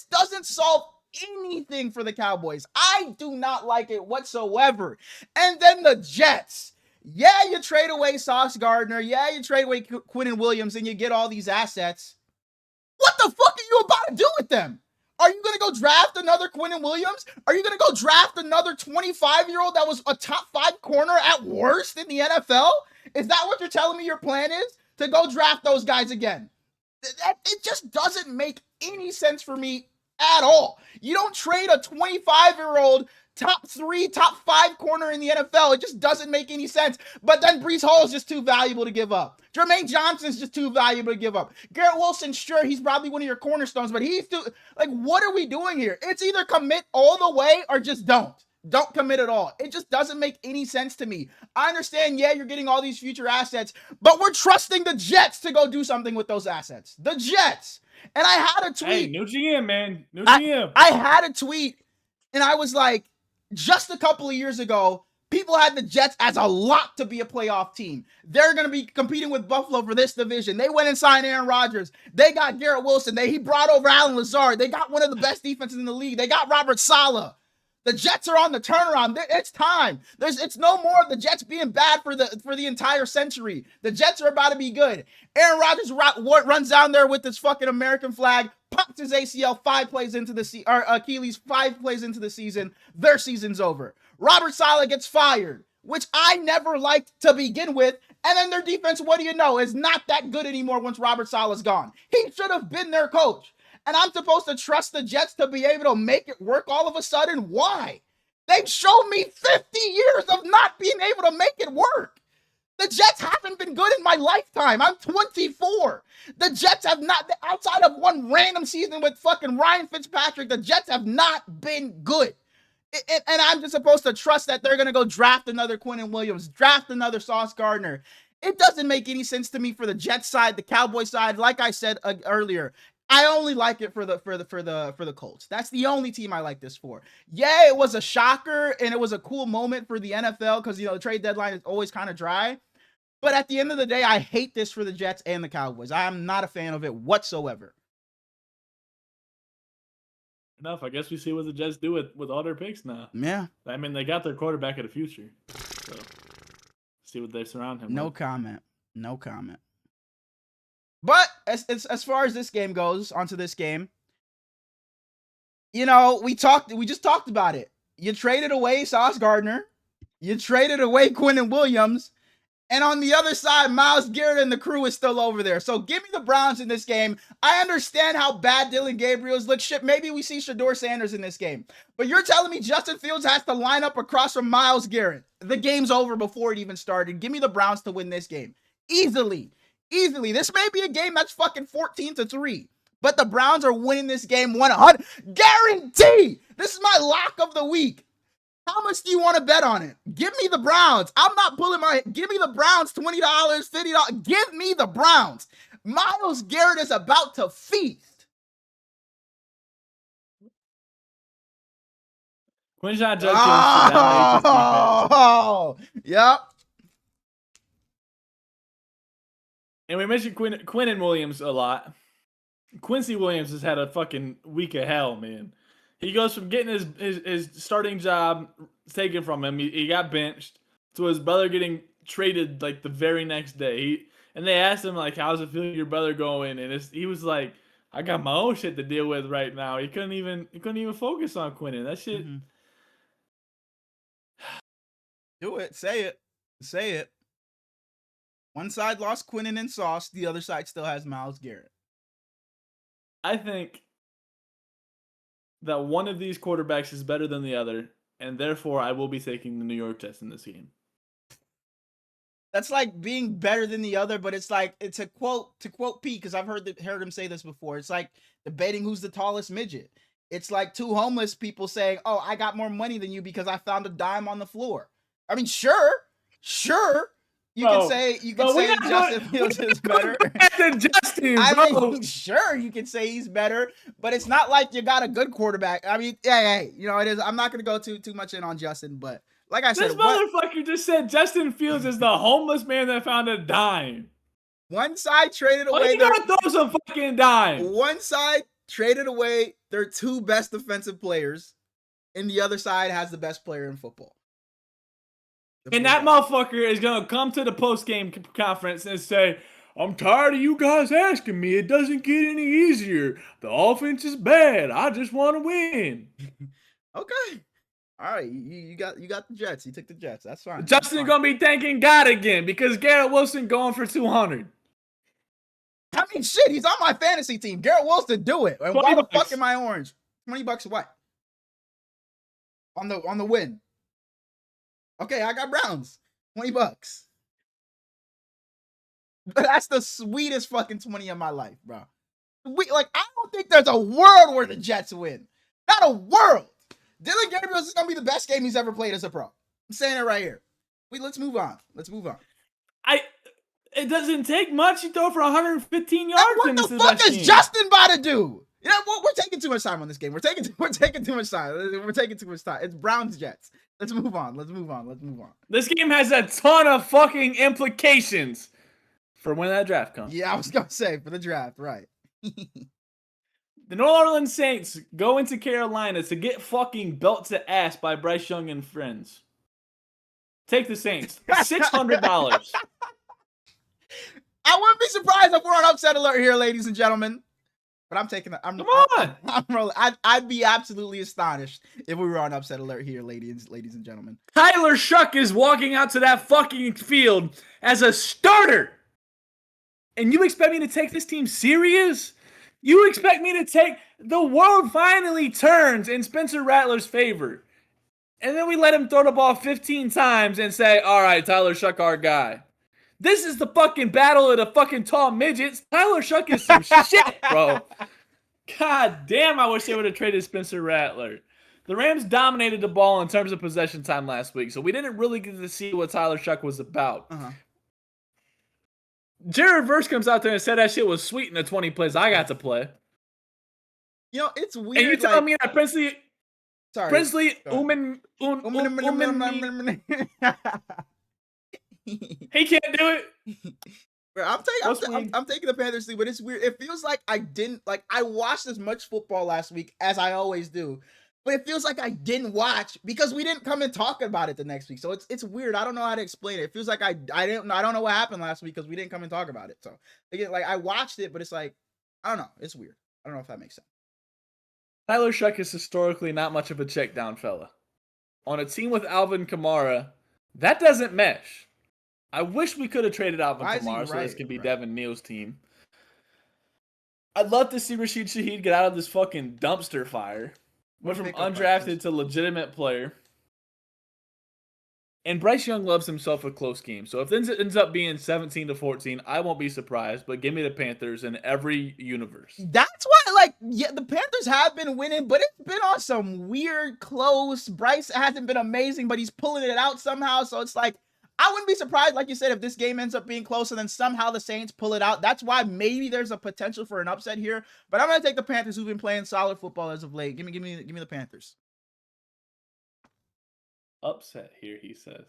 doesn't solve anything for the Cowboys. I do not like it whatsoever. And then the Jets. Yeah, you trade away Sauce Gardner. Yeah, you trade away Quinnen Williams and you get all these assets. What the fuck are you about to do with them? Are you going to go draft another Quinnen Williams? Are you going to go draft another 25-year-old that was a top 5 corner at worst in the NFL? Is that what you're telling me your plan is? To go draft those guys again? It just doesn't make any sense for me at all. You don't trade a 25-year-old top 3, top 5 corner in the NFL. It just doesn't make any sense. But then Breece Hall is just too valuable to give up. Jermaine Johnson is just too valuable to give up. Garrett Wilson, sure, he's probably one of your cornerstones, but he's too, like, what are we doing here? It's either commit all the way or just don't. Don't commit at all. It just doesn't make any sense to me. I understand, yeah, you're getting all these future assets, but we're trusting the Jets to go do something with those assets. The Jets. And I had a tweet. Hey, new GM, man. New GM. I had a tweet, and I was like, just a couple of years ago, people had the Jets as a lock to be a playoff team. They're going to be competing with Buffalo for this division. They went and signed Aaron Rodgers. They got Garrett Wilson. He brought over Alan Lazard. They got one of the best defenses in the league. They got Robert Saleh. The Jets are on the turnaround. It's time. It's no more of the Jets being bad for the entire century. The Jets are about to be good. Aaron Rodgers runs down there with this fucking American flag, pops his ACL 5 plays into the Achilles 5 plays into the season. Their season's over. Robert Saleh gets fired, which I never liked to begin with. And then their defense, what do you know, is not that good anymore once Robert Saleh's gone. He should have been their coach. And I'm supposed to trust the Jets to be able to make it work all of a sudden? Why? They've shown me 50 years of not being able to make it work. The Jets haven't been good in my lifetime. I'm 24. The Jets have not, outside of one random season with fucking Ryan Fitzpatrick, the Jets have not been good. And I'm just supposed to trust that they're going to go draft another Quinnen Williams, draft another Sauce Gardner. It doesn't make any sense to me for the Jets side, the Cowboy side. Like I said earlier, I only like it for the Colts. That's the only team I like this for. Yeah, it was a shocker and it was a cool moment for the NFL because, the trade deadline is always kind of dry. But at the end of the day, I hate this for the Jets and the Cowboys. I am not a fan of it whatsoever. Enough. I guess we see what the Jets do with all their picks now. Yeah. I mean, they got their quarterback of the future. So, see what they surround him with. No comment. But as far as this game goes, onto this game, we just talked about it. You traded away Sauce Gardner. You traded away Quinnen Williams. And on the other side, Myles Garrett and the crew is still over there. So give me the Browns in this game. I understand how bad Dylan Gabriel's look. Shit, maybe we see Shedeur Sanders in this game. But you're telling me Justin Fields has to line up across from Myles Garrett. The game's over before it even started. Give me the Browns to win this game. Easily. This may be a game that's fucking 14-3. But the Browns are winning this game 100. Guarantee! This is my lock of the week. How much do you want to bet on it? Give me the Browns. I'm not pulling give me the Browns, $20, $50. Give me the Browns. Myles Garrett is about to feast. Quinshon Judkins. Oh, yep. And we mentioned Quinnen Williams a lot. Quincy Williams has had a fucking week of hell, man. He goes from getting his starting job taken from him. He got benched to his brother getting traded like the very next day. And they asked him like, "How's it feel your brother going?" And he was like, "I got my own shit to deal with right now." He couldn't even focus on Quinnen. That shit. Mm-hmm. Do it. Say it. One side lost Quinnen and Sauce. The other side still has Myles Garrett. I think that one of these quarterbacks is better than the other, and therefore I will be taking the New York Jets in this game. That's like being better than the other, but it's like, it's a quote Pete, because I've heard him say this before. It's like debating who's the tallest midget. It's like two homeless people saying, "Oh, I got more money than you because I found a dime on the floor." I mean, sure. You can say Justin Fields is better. Justin, I mean, sure, you can say he's better, but it's not like you got a good quarterback. I mean, hey, it is. I'm not gonna go too much in on Justin, but like I said, this motherfucker just said Justin Fields is the homeless man that found a dime. One side traded away. You gotta throw some fucking dime. One side traded away their two best defensive players, and the other side has the best player in football. And that motherfucker is going to come to the post-game conference and say, "I'm tired of you guys asking me. It doesn't get any easier. The offense is bad. I just want to win." Okay. All right. You got the Jets. You took the Jets. That's fine. Justin's going to be thanking God again because Garrett Wilson going for 200. I mean, shit. He's on my fantasy team. Garrett Wilson, do it. And why the fuck am I orange? $20 what? On the win. Okay, I got Browns. $20. But that's the sweetest fucking 20 of my life, bro. I don't think there's a world where the Jets win. Not a world. Dylan Gabriel is gonna be the best game he's ever played as a pro. I'm saying it right here. Let's move on. It doesn't take much. You throw for 115 yards. What the fuck is Justin about to do? You know what? We're taking too much time on this game. We're taking too much time. It's Browns Jets. Let's move on. This game has a ton of fucking implications for when that draft comes. Yeah, I was gonna say for the draft, right? The New Orleans Saints go into Carolina to get fucking belt to ass by Bryce Young and friends. Take the Saints. $600. I wouldn't be surprised if we're on upset alert here, ladies and gentlemen. But I'm taking it. Come on. I'm rolling. I'd be absolutely astonished if we were on upset alert here, ladies and gentlemen. Tyler Shuck is walking out to that fucking field as a starter. And you expect me to take this team serious? You expect me to take... The world finally turns in Spencer Rattler's favor. And then we let him throw the ball 15 times and say, all right, Tyler Shuck, our guy. This is the fucking battle of the fucking tall midgets. Tyler Shuck is some shit, bro. God damn, I wish they would have traded Spencer Rattler. The Rams dominated the ball in terms of possession time last week, so we didn't really get to see what Tyler Shuck was about. Jared Verse comes out there and said that shit was sweet in the 20 plays I got to play. You know, it's weird. And you tell me that Princely he can't do it. Bro, I'm taking the Panthers lead, but it's weird. It feels like I watched as much football last week as I always do, but it feels like I didn't watch because we didn't come and talk about it the next week. So it's weird. I don't know how to explain it. It feels like I don't know what happened last week because we didn't come and talk about it. So again, I watched it, but it's like I don't know. It's weird. I don't know if that makes sense. Tyler Shuck is historically not much of a check down fella. On a team with Alvin Kamara, that doesn't mesh. I wish we could have traded Alvin Kamara so this could be Devin Neal's team. I'd love to see Rashid Shaheed get out of this fucking dumpster fire. Went from undrafted to legitimate player. And Bryce Young loves himself a close game. So if it ends up being 17-14, I won't be surprised. But give me the Panthers in every universe. That's why, the Panthers have been winning, but it's been on some weird close. Bryce hasn't been amazing, but he's pulling it out somehow. So it's like, I wouldn't be surprised, like you said, if this game ends up being close and then somehow the Saints pull it out. That's why maybe there's a potential for an upset here. But I'm going to take the Panthers, who've been playing solid football as of late. Give me the Panthers. Upset here, he says.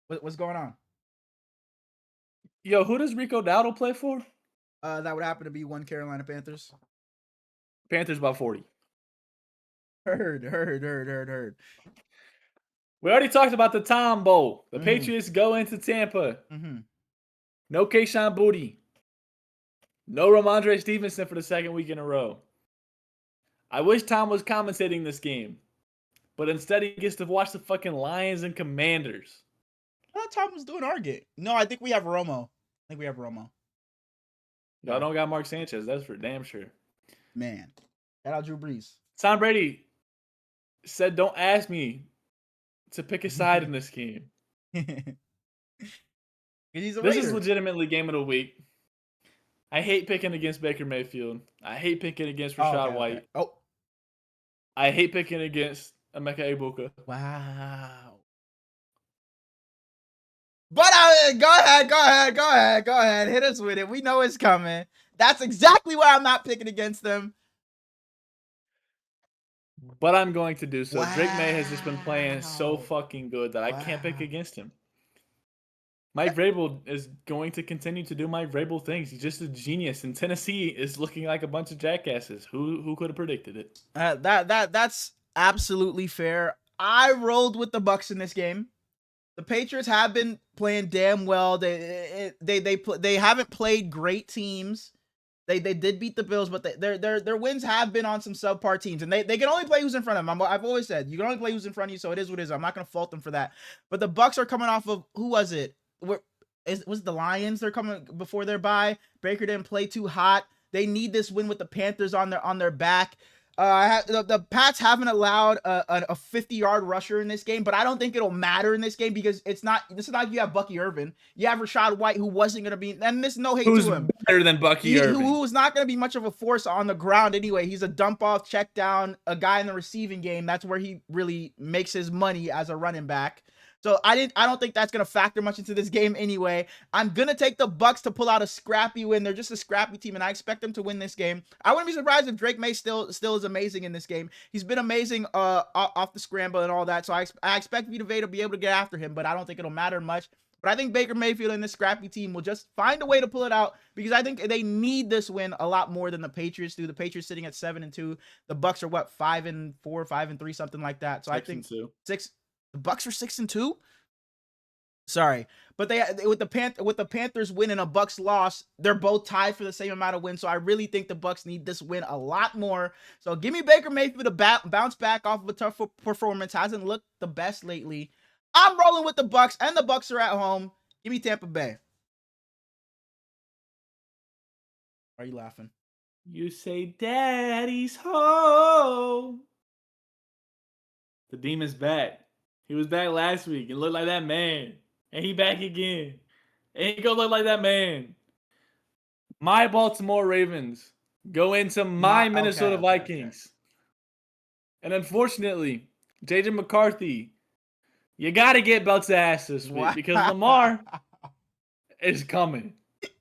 What's going on? Yo, who does Rico Dowdle play for? That would happen to be one Carolina Panthers. Panthers by 40. Heard. We already talked about the Tom Bowl. The Patriots go into Tampa. No Kayshon Boutte. No Ramondre Stevenson for the second week in a row. I wish Tom was commentating this game. But instead he gets to watch the fucking Lions and Commanders. I thought Tom was doing our game. No, I think we have Romo. Y'all don't got Mark Sanchez. That's for damn sure. Man. Shout out Drew Brees. Tom Brady said, don't ask me to pick a side in this game. He's a this Raider. is legitimately game of the week. I hate picking against Baker Mayfield. I hate picking against Rashad White. Oh. I hate picking against Emeka Egbuka. Wow. But go ahead. Hit us with it. We know it's coming. That's exactly why I'm not picking against them. But I'm going to do so. Wow. Drake May has just been playing so fucking good that I can't pick against him. Mike Vrabel is going to continue to do Mike Vrabel things. He's just a genius. And Tennessee is looking like a bunch of jackasses. Who could have predicted it? That's absolutely fair. I rolled with the Bucs in this game. The Patriots have been playing damn well. They haven't played great teams. They did beat the Bills, but their wins have been on some subpar teams, and they can only play who's in front of them. I've always said you can only play who's in front of you, so it is what it is. I'm not going to fault them for that. But the Bucs are coming off of, who was it? Was it the Lions? They're coming before their bye. Baker didn't play too hot. They need this win with the Panthers on their back. The Pats haven't allowed a 50-yard rusher in this game, but I don't think it'll matter in this game because it's not you have Bucky Irvin. You have Rachaad White, who wasn't going to be, and this no hate Who's to him. better than Bucky Irvin? Who was not going to be much of a force on the ground anyway. He's a dump off, check down, a guy in the receiving game. That's where he really makes his money as a running back. So I don't think that's going to factor much into this game anyway. I'm going to take the Bucs to pull out a scrappy win. They're just a scrappy team, and I expect them to win this game. I wouldn't be surprised if Drake May still is amazing in this game. He's been amazing off the scramble and all that, so I expect Vita Vea to be able to get after him, but I don't think it'll matter much. But I think Baker Mayfield and this scrappy team will just find a way to pull it out because I think they need this win a lot more than the Patriots do. The Patriots sitting at 7-2. The Bucs are what, 5-4, 5-3, something like that. So I think 6-2. The Bucs are 6-2. Sorry, but they with the Panthers win and a Bucs loss, they're both tied for the same amount of wins. So I really think the Bucs need this win a lot more. So give me Baker Mayfield to bounce back off of a tough performance. Hasn't looked the best lately. I'm rolling with the Bucs, and the Bucs are at home. Give me Tampa Bay. Why are you laughing? You say Daddy's home. The demon's back. He was back last week and looked like that man. And he back again. And he gonna look like that man. My Baltimore Ravens go into my Minnesota Vikings. And unfortunately, JJ McCarthy, you got to get belts to ass this week because Lamar is coming.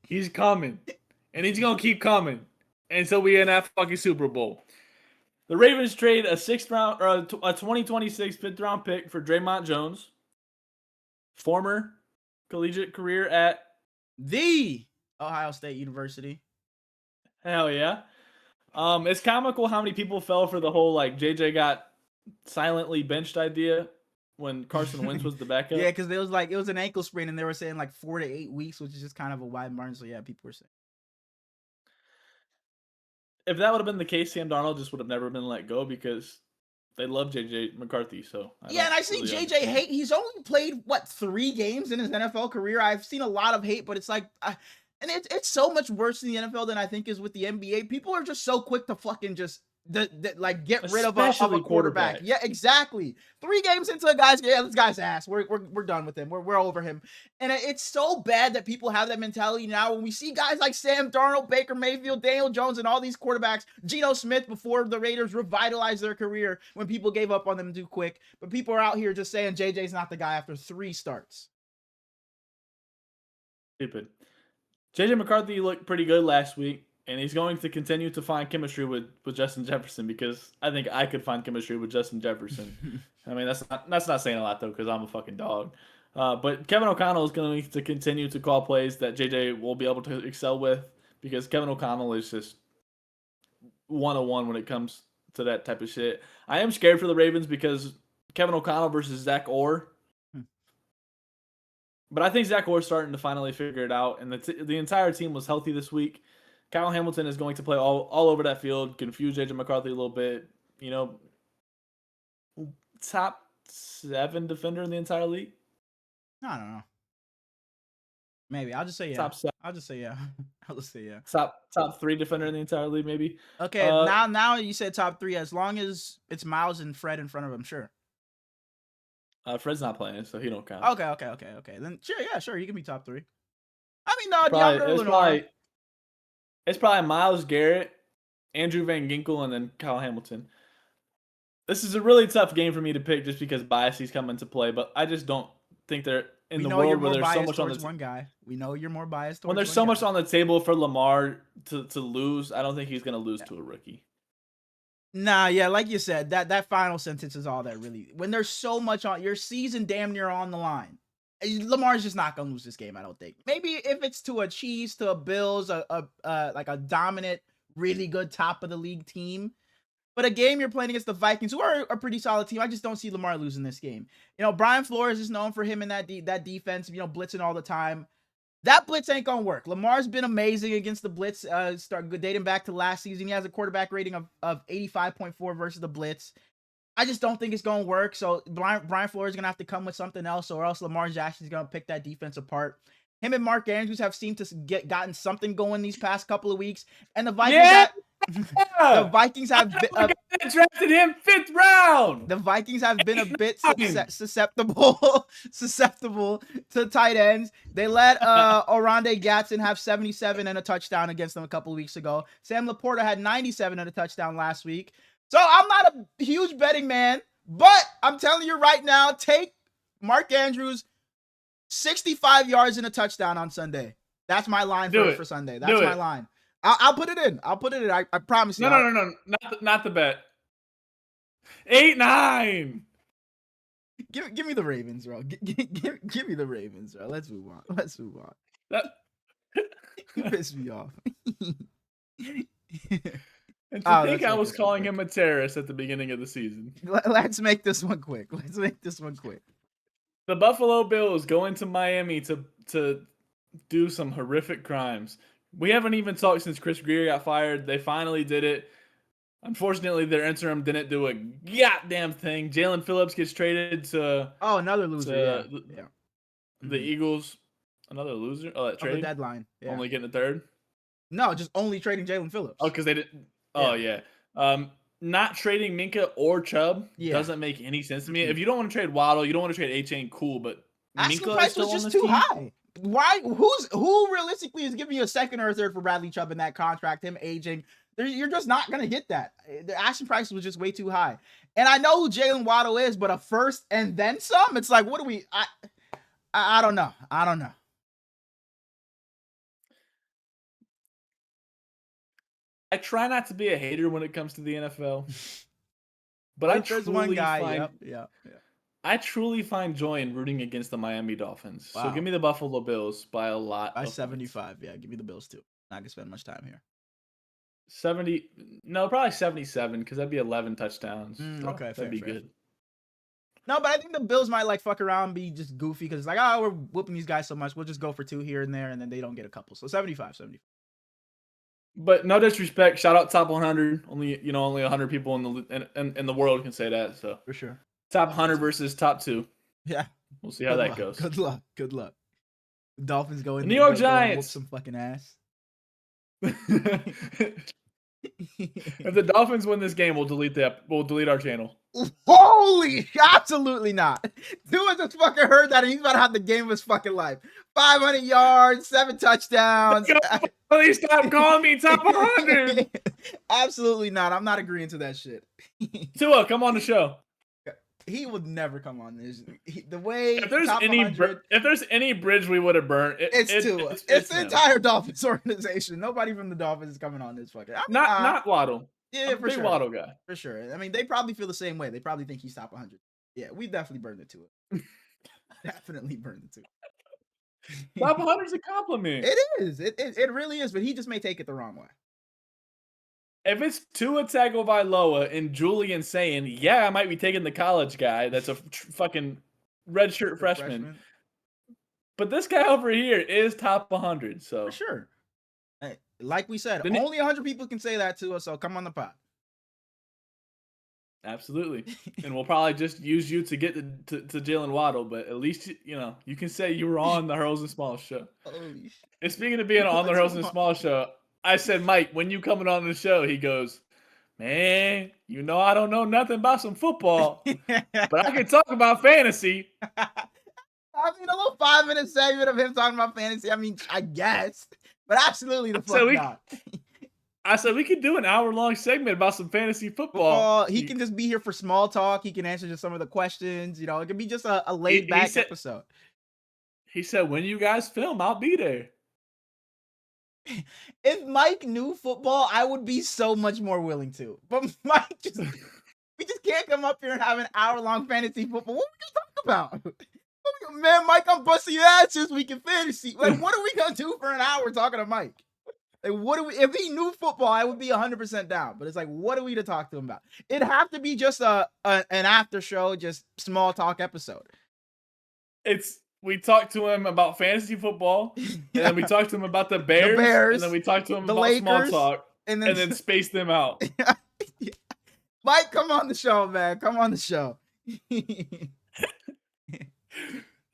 He's coming. And he's going to keep coming until we in that fucking Super Bowl. The Ravens trade a 2026 fifth-round pick for Draymond Jones, former collegiate career at the Ohio State University. Hell yeah. It's comical how many people fell for the whole like JJ got silently benched idea when Carson Wentz was the backup. Yeah, because it was an ankle sprain and they were saying like 4 to 8 weeks, which is just kind of a wide margin. So yeah, people were saying. If that would have been the case, Sam Darnold just would have never been let go because they love JJ McCarthy. So and I see really JJ hate. He's only played 3 games in his NFL career. I've seen a lot of hate, but it's like, and it's so much worse in the NFL than I think is with the NBA. People are just so quick to fucking just get rid of a quarterback. Yeah, exactly. 3 games into a guy's this guy's ass. We're done with him. We're over him. And it's so bad that people have that mentality now. When we see guys like Sam Darnold, Baker Mayfield, Daniel Jones, and all these quarterbacks, Geno Smith before the Raiders revitalized their career when people gave up on them too quick. But people are out here just saying JJ's not the guy after 3 starts. Stupid. JJ McCarthy looked pretty good last week. And he's going to continue to find chemistry with Justin Jefferson because I think I could find chemistry with Justin Jefferson. I mean, that's not saying a lot, though, because I'm a fucking dog. But Kevin O'Connell is going to continue to call plays that JJ will be able to excel with because Kevin O'Connell is just 101 when it comes to that type of shit. I am scared for the Ravens because Kevin O'Connell versus Zach Orr. But I think Zach Orr's starting to finally figure it out, and the entire team was healthy this week. Kyle Hamilton is going to play all over that field, confuse JJ McCarthy a little bit. You know, top 7 defender in the entire league. I don't know. Maybe I'll just say yeah. Top 7. I'll just say yeah. I'll just say yeah. Top 3 defender in the entire league, maybe. Okay, now you said top 3. As long as it's Myles and Fred in front of him, sure. Fred's not playing, so he don't count. Okay. Then sure, he can be top 3. I mean, no, DeAndre Lenore. It's probably Myles Garrett, Andrew Van Ginkel, and then Kyle Hamilton. This is a really tough game for me to pick just because biases come into play, but I just don't think they're in the world where there's so much on the one guy. We know you're more biased towards when there's so much on the table for Lamar to lose. I don't think he's going to lose to a rookie. Nah, yeah, like you said, that final sentence is all that really. When there's so much on your season, damn near on the line. Lamar's just not gonna lose this game, I don't think. Maybe if it's to a Chiefs, to a Bills, like a dominant, really good top of the league team. But a game you're playing against the Vikings, who are a pretty solid team, I just don't see Lamar losing this game. You know, Brian Flores is known for him in that defense, blitzing all the time. That blitz ain't gonna work. Lamar's been amazing against the blitz, dating back to last season. He has a quarterback rating of 85.4 versus the blitz. I just don't think it's going to work. So Brian Flores is going to have to come with something else, or else Lamar Jackson's going to pick that defense apart. Him and Mark Andrews have seemed to gotten something going these past couple of weeks, and the Vikings the Vikings have drafted him 5th round. The Vikings have been a bit susceptible to tight ends. They let Oronde Gadsden have 77 and a touchdown against them a couple of weeks ago. Sam Laporta had 97 and a touchdown last week. So I'm not a huge betting man, but I'm telling you right now, take Mark Andrews 65 yards and a touchdown on Sunday. That's my line for Sunday. That's my line. I'll put it in. I promise you. No. Not the bet. 8-9. Give me the Ravens, bro. Give me the Ravens, bro. Let's move on. You pissed me off. And to think I was calling him a terrorist at the beginning of the season. Let's make this one quick. The Buffalo Bills go into Miami to do some horrific crimes. We haven't even talked since Chris Greer got fired. They finally did it. Unfortunately, their interim didn't do a goddamn thing. Jalen Phillips gets traded to another loser. The Eagles. Another loser? Oh, that trade? The deadline. Yeah. Only getting a third? No, just only trading Jalen Phillips. Oh, because they didn't. Oh, yeah. Not trading Minka or Chubb doesn't make any sense to me. If you don't want to trade Waddle, you don't want to trade A-Chain, cool, but asking price was just too high. Why? Who realistically is giving you a second or a third for Bradley Chubb in that contract? Him aging, you're just not gonna get that. The asking price was just way too high. And I know who Jalen Waddle is, but a first and then some. It's like, what do we? I don't know. I try not to be a hater when it comes to the NFL, but I truly I truly find joy in rooting against the Miami Dolphins. Wow. So give me the Buffalo Bills by a lot. By 75. Yeah, give me the Bills too. Not gonna spend much time here. 70. No, probably 77 because that'd be 11 touchdowns. So okay, that'd be good. No, but I think the Bills might like fuck around and be just goofy because it's like, oh, we're whooping these guys so much. We'll just go for 2 here and there, and then they don't get a couple. So 75. But no disrespect. Shout out top 100. Only 100 people in the world can say that. So for sure. Top 100 versus top 2. Yeah. We'll see how that goes. Good luck. The Dolphins go in. New York Giants. Whoop some fucking ass. If the Dolphins win this game, we'll delete our channel. Holy, absolutely not. Tua just fucking heard that and he's about to have the game of his fucking life. 500 yards, 7 touchdowns. Please stop calling me top 100. Absolutely not. I'm not agreeing to that shit. Tua, come on the show. He would never come on this. The way if there's any bridge we would have burnt, it's Tua. It's the entire Dolphins organization. Nobody from the Dolphins is coming on this fucking. Not Waddle. Yeah, for sure. Big Waddle guy. For sure. I mean, they probably feel the same way. They probably think he's top 100. Yeah, we definitely burned it to it. Definitely burned it to it. Top 100 is a compliment. It is. It really is. But he just may take it the wrong way. If it's Tua Tagovailoa and Julian saying, yeah, I might be taking the college guy that's a fucking redshirt freshman. But this guy over here is top 100. So for sure. Hey, like we said, only 100 people can say that to us. So come on the pod. Absolutely. And we'll probably just use you to get to Jalen Waddle. But at least, you can say you were on the Hurls and Smallz show. Holy shit. And speaking of being on the Hurls and Smallz show, I said, Mike, when you coming on the show? He goes, man, I don't know nothing about some football, but I can talk about fantasy. I mean, a little 5-minute segment of him talking about fantasy. I mean, I guess, but absolutely the fuck not. I said we could do an hour-long segment about some fantasy football. He can just be here for small talk. He can answer just some of the questions. It could be just a laid-back episode. He said, when you guys film, I'll be there. If Mike knew football, I would be so much more willing to. But Mike we just can't come up here and have an hour-long fantasy football. What are we gonna talk about? Man, Mike, I'm busting your ass this week in fantasy. Like, what are we gonna do for an hour talking to Mike? Like, if he knew football, I would be 100% down. But it's like, what are we to talk to him about? It'd have to be just an after show, just small talk episode. We talked to him about fantasy football, and then we talked to him about the Bears, and then we talked to him about Lakers, small talk, and then spaced them out. Mike, come on the show, man. Come on the show.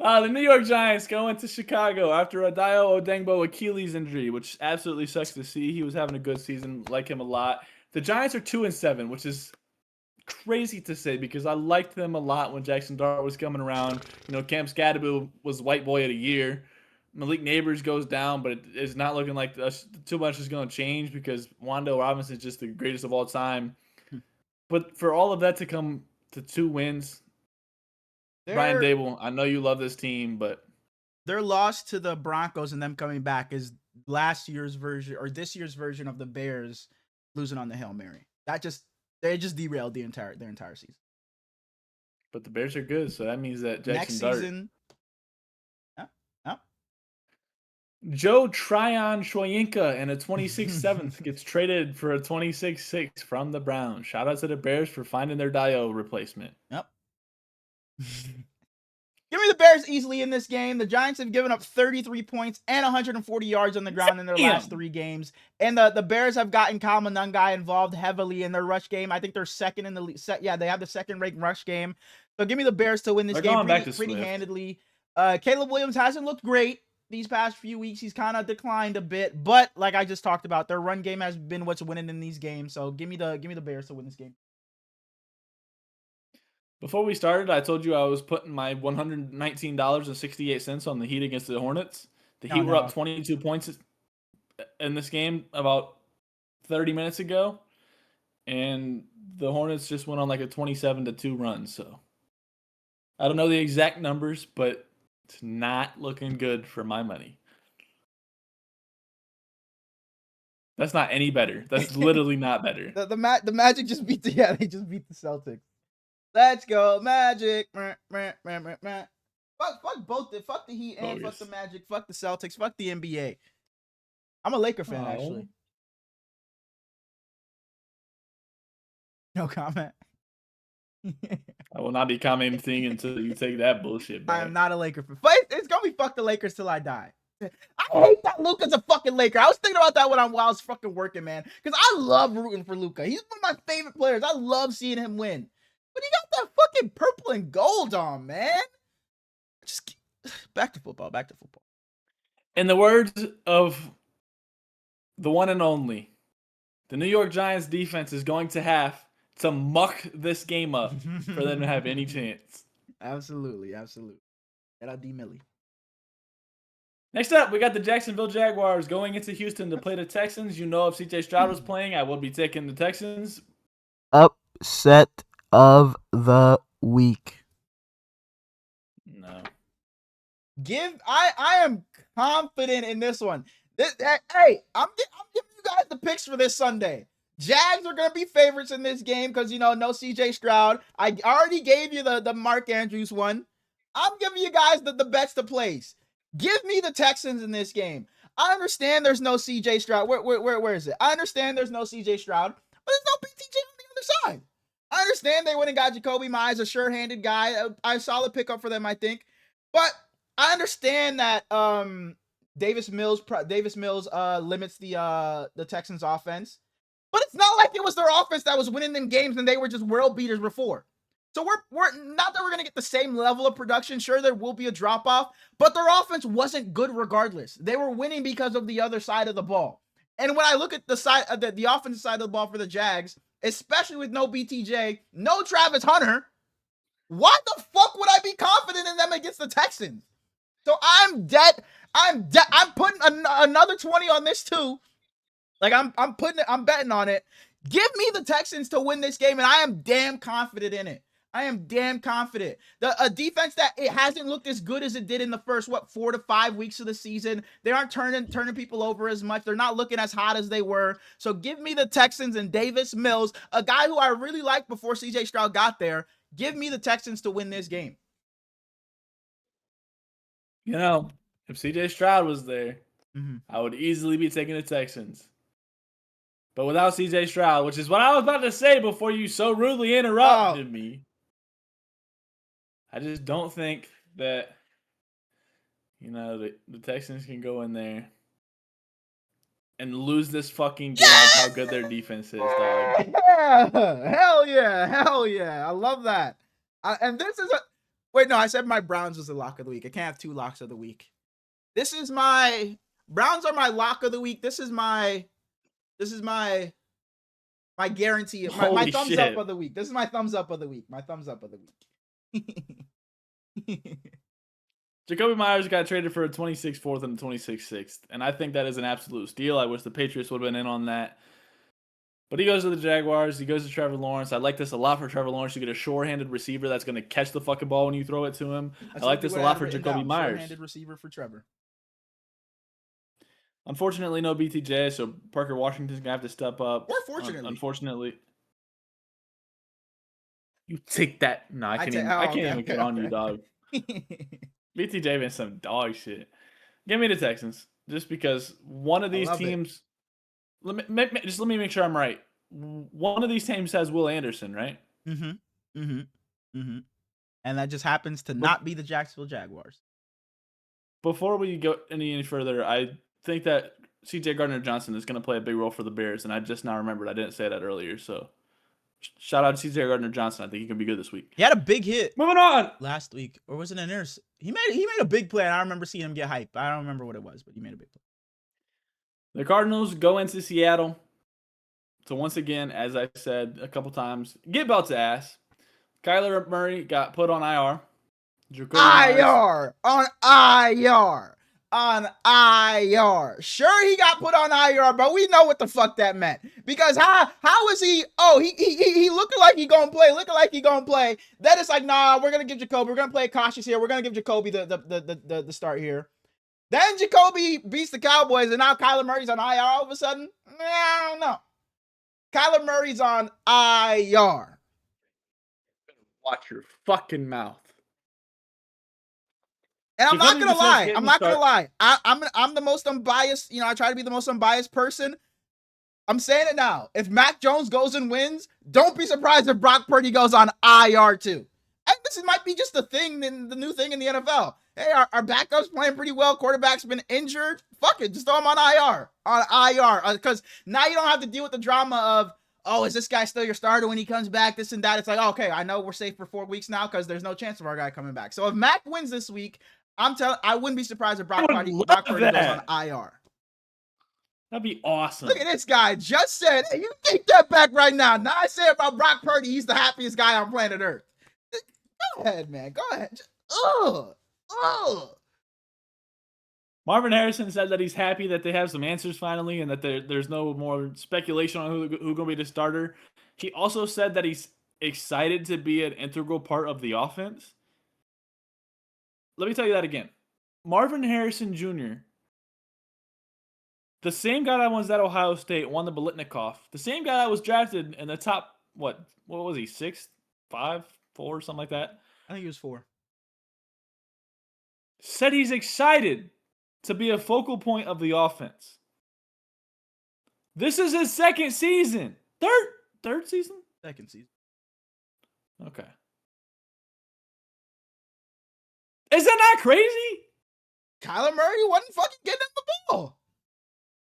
The New York Giants go into Chicago after a Dio Odengbo Achilles injury, which absolutely sucks to see. He was having a good season, like him a lot. The Giants are 2-7, which is crazy to say because I liked them a lot when Jackson Dart was coming around. Cam Scadaboo was white boy of the year. Malik Neighbors goes down, but it's not looking like too much is going to change because Wando Robinson is just the greatest of all time. But for all of that to come to 2 wins, Brian Dable, I know you love this team, but their loss to the Broncos and them coming back is last year's version or this year's version of the Bears losing on the Hail Mary. They just derailed their entire season. But the Bears are good, so that means that Jackson next Dart. season. Joe Tryon Shoyinka and a 26-7th gets traded for a 26-6 from the Browns. Shout out to the Bears for finding their Dio replacement. Yep. Give me the Bears easily in this game. The Giants have given up 33 points and 140 yards on the ground in their last 3 games. And the Bears have gotten Kyle Monangai involved heavily in their rush game. I think they're second in the league. Yeah, they have the second-ranked rush game. So give me the Bears to win this game pretty handedly. Caleb Williams hasn't looked great these past few weeks. He's kind of declined a bit. But like I just talked about, their run game has been what's winning in these games. So give me the Bears to win this game. Before we started, I told you I was putting my $119.68 on the Heat against the Hornets. The Heat were up 22 points in this game about 30 minutes ago, and the Hornets just went on like a 27-2 run. So I don't know the exact numbers, but it's not looking good for my money. That's not any better. That's literally not better. The Magic just beat they just beat the Celtics. Let's go, Magic. Fuck both. Fuck the Heat and fuck the Magic. Fuck the Celtics. Fuck the NBA. I'm a Laker fan, actually. No comment. I will not be commenting until you take that bullshit back. I am not a Laker fan. But it's going to be fuck the Lakers till I die. I hate that Luka's a fucking Laker. I was thinking about that while I was fucking working, man. Because I love rooting for Luka. He's one of my favorite players. I love seeing him win. But he got that fucking purple and gold on, man. Just back to football. In the words of the one and only, the New York Giants defense is going to have to muck this game up for them to have any chance. Absolutely. Shout out D. Millie. Next up, we got the Jacksonville Jaguars going into Houston to play the Texans. If CJ Stroud was playing, I would be taking the Texans. Upset of the week. No. I am confident in this one. Hey, I'm giving you guys the picks for this Sunday. Jags are gonna be favorites in this game because no CJ Stroud. I already gave you the Mark Andrews one. I'm giving you guys the bets to place. Give me the Texans in this game. I understand there's no CJ Stroud. Where is it? I understand there's no CJ Stroud, but there's no BTJ on the other side. I understand they went and got Jacoby Myers, a sure-handed guy. A solid pickup for them, I think. But I understand that Davis Mills limits the Texans' offense. But it's not like it was their offense that was winning them games and they were just world beaters before. So we're not that we're gonna get the same level of production. Sure, there will be a drop off, but their offense wasn't good regardless. They were winning because of the other side of the ball. And when I look at the side, the offensive side of the ball for the Jags, especially with no BTJ, no Travis Hunter, why the fuck would I be confident in them against the Texans? So I'm putting another 20 on this too. Like I'm betting on it. Give me the Texans to win this game, and I am damn confident in it. I am damn confident. A defense that it hasn't looked as good as it did in the first 4 to 5 weeks of the season. They aren't turning people over as much. They're not looking as hot as they were. So give me the Texans and Davis Mills, a guy who I really liked before CJ Stroud got there. Give me the Texans to win this game. If CJ Stroud was there, I would easily be taking the Texans. But without CJ Stroud, which is what I was about to say before you so rudely interrupted me, I just don't think that, the Texans can go in there and lose this fucking game of how good their defense is, dog. Yeah! Hell yeah! I love that. And this is Wait, no, I said my Browns was the lock of the week. I can't have 2 locks of the week. This is my Browns are my lock of the week. This is my guarantee, my Holy thumbs up shit. of the week. This is my thumbs up of the week. My thumbs up of the week. Jacoby Myers got traded for a 26th fourth and a 26th sixth, and I think that is an absolute steal. I wish the Patriots would have been in on that. But he goes to the Jaguars. He goes to Trevor Lawrence. I like this a lot for Trevor Lawrence. You get a sure-handed receiver that's going to catch the fucking ball when you throw it to him. I like this a lot for Jacoby Myers. Sure-handed receiver for Trevor. Unfortunately, no BTJ, so Parker Washington's going to have to step up. Or fortunately. Unfortunately. You take that. No, I can't even get on you, dog. BTJ been some dog shit. Give me the Texans. Just because one of these teams... Let me make sure I'm right. One of these teams has Will Anderson, right? And that just happens to not be the Jacksonville Jaguars. Before we go any further, I think that CJ Gardner-Johnson is going to play a big role for the Bears, and I just now remembered I didn't say that earlier. So, shout out to CJ Gardner-Johnson. I think he can be good this week. He had a big hit. Moving on. Last week, or was it an interception? He made a big play, and I remember seeing him get hype. I don't remember what it was, but he made a big play. The Cardinals go into Seattle. So once again, as I said a couple times, get belt's ass. Kyler Murray got put on IR. On IR. Sure, he got put on IR, but we know what the fuck that meant. Because how is he? Oh, he looking like he gonna play. Then it's like, nah, we're gonna give Jacoby. We're gonna play cautious here. We're gonna give Jacoby the start here. Then Jacoby beats the Cowboys, and now Kyler Murray's on IR all of a sudden. I don't know. Kyler Murray's on IR. Watch your fucking mouth. And I'm not gonna lie. I'm the most unbiased. I try to be the most unbiased person. I'm saying it now. If Mac Jones goes and wins, don't be surprised if Brock Purdy goes on IR too. And this might be just the new thing in the NFL. Hey, our backup's playing pretty well. Quarterback's been injured. Fuck it, just throw him on IR. Because now you don't have to deal with the drama of, oh, is this guy still your starter when he comes back? This and that. It's like, okay, I know we're safe for 4 weeks now because there's no chance of our guy coming back. So if Mac wins this week, I wouldn't be surprised if Brock Purdy goes on IR. That'd be awesome. Look at this guy. Just said, hey, you take that back right now. Now I say about Brock Purdy, he's the happiest guy on planet Earth. Go ahead, man. Go ahead. Marvin Harrison said that he's happy that they have some answers finally and that there's no more speculation on who's going to be the starter. He also said that he's excited to be an integral part of the offense. Let me tell you that again. Marvin Harrison Jr., the same guy that was at Ohio State, won the Biletnikoff, the same guy that was drafted in the top, what was he, 6, 5, 4, something like that? I think he was 4. Said he's excited to be a focal point of the offense. This is his second season. Third season? Second season. Okay. Isn't that crazy? Kyler Murray wasn't fucking getting him the ball.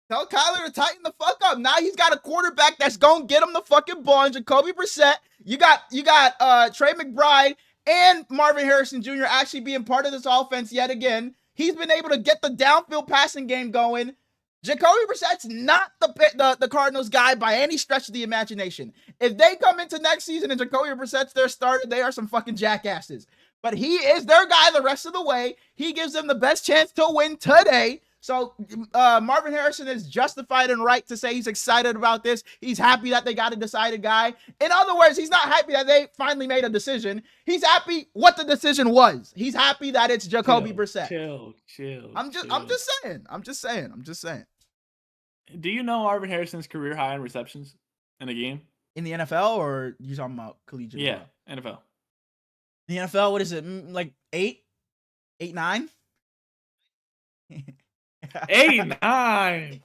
Tell Kyler to tighten the fuck up. Now he's got a quarterback that's gonna get him the fucking ball. And Jacoby Brissett. You got Trey McBride and Marvin Harrison Jr. actually being part of this offense yet again. He's been able to get the downfield passing game going. Jacoby Brissett's not the Cardinals guy by any stretch of the imagination. If they come into next season and Jacoby Brissett's their starter, they are some fucking jackasses. But he is their guy the rest of the way. He gives them the best chance to win today. So Marvin Harrison is justified and right to say he's excited about this. He's happy that they got a decided guy. In other words, he's not happy that they finally made a decision. He's happy what the decision was. He's happy that it's Jacoby Brissett. Chill. I'm just saying. Do you know Marvin Harrison's career high in receptions in a game? In the NFL, or you talking about collegiate? Yeah, NFL. The NFL, what is it? Like 8, 9? 8, 9.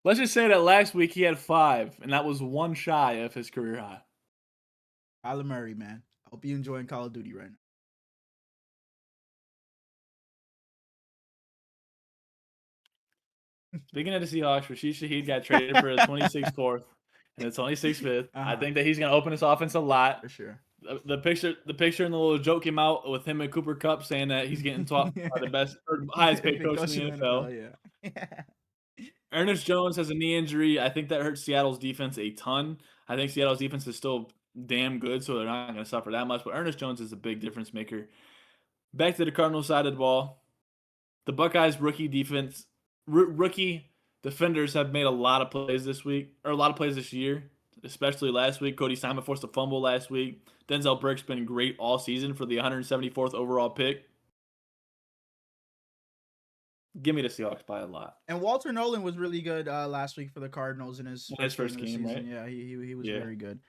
Let's just say that last week he had 5, and that was one shy of his career high. Kyler Murray, man. I hope you're enjoying Call of Duty right now. Speaking of the Seahawks, Rashid Shaheed got traded for a 26th fourth. and it's only 6'5". I think that he's gonna open his offense a lot. For sure. The picture and the little joke came out with him and Cooper Kupp saying that he's getting taught by the best or highest paid coach in the NFL. Yeah. Ernest Jones has a knee injury. I think that hurts Seattle's defense a ton. I think Seattle's defense is still damn good, so they're not going to suffer that much. But Ernest Jones is a big difference maker. Back to the Cardinals side of the ball. The Buckeyes rookie defenders have made a lot of plays this week, or a lot of plays this year, especially last week. Cody Simon forced a fumble last week. Denzel Burke's been great all season for the 174th overall pick. Give me the Seahawks by a lot. And Walter Nolan was really good last week for the Cardinals in his first game, right? Yeah, he was very good.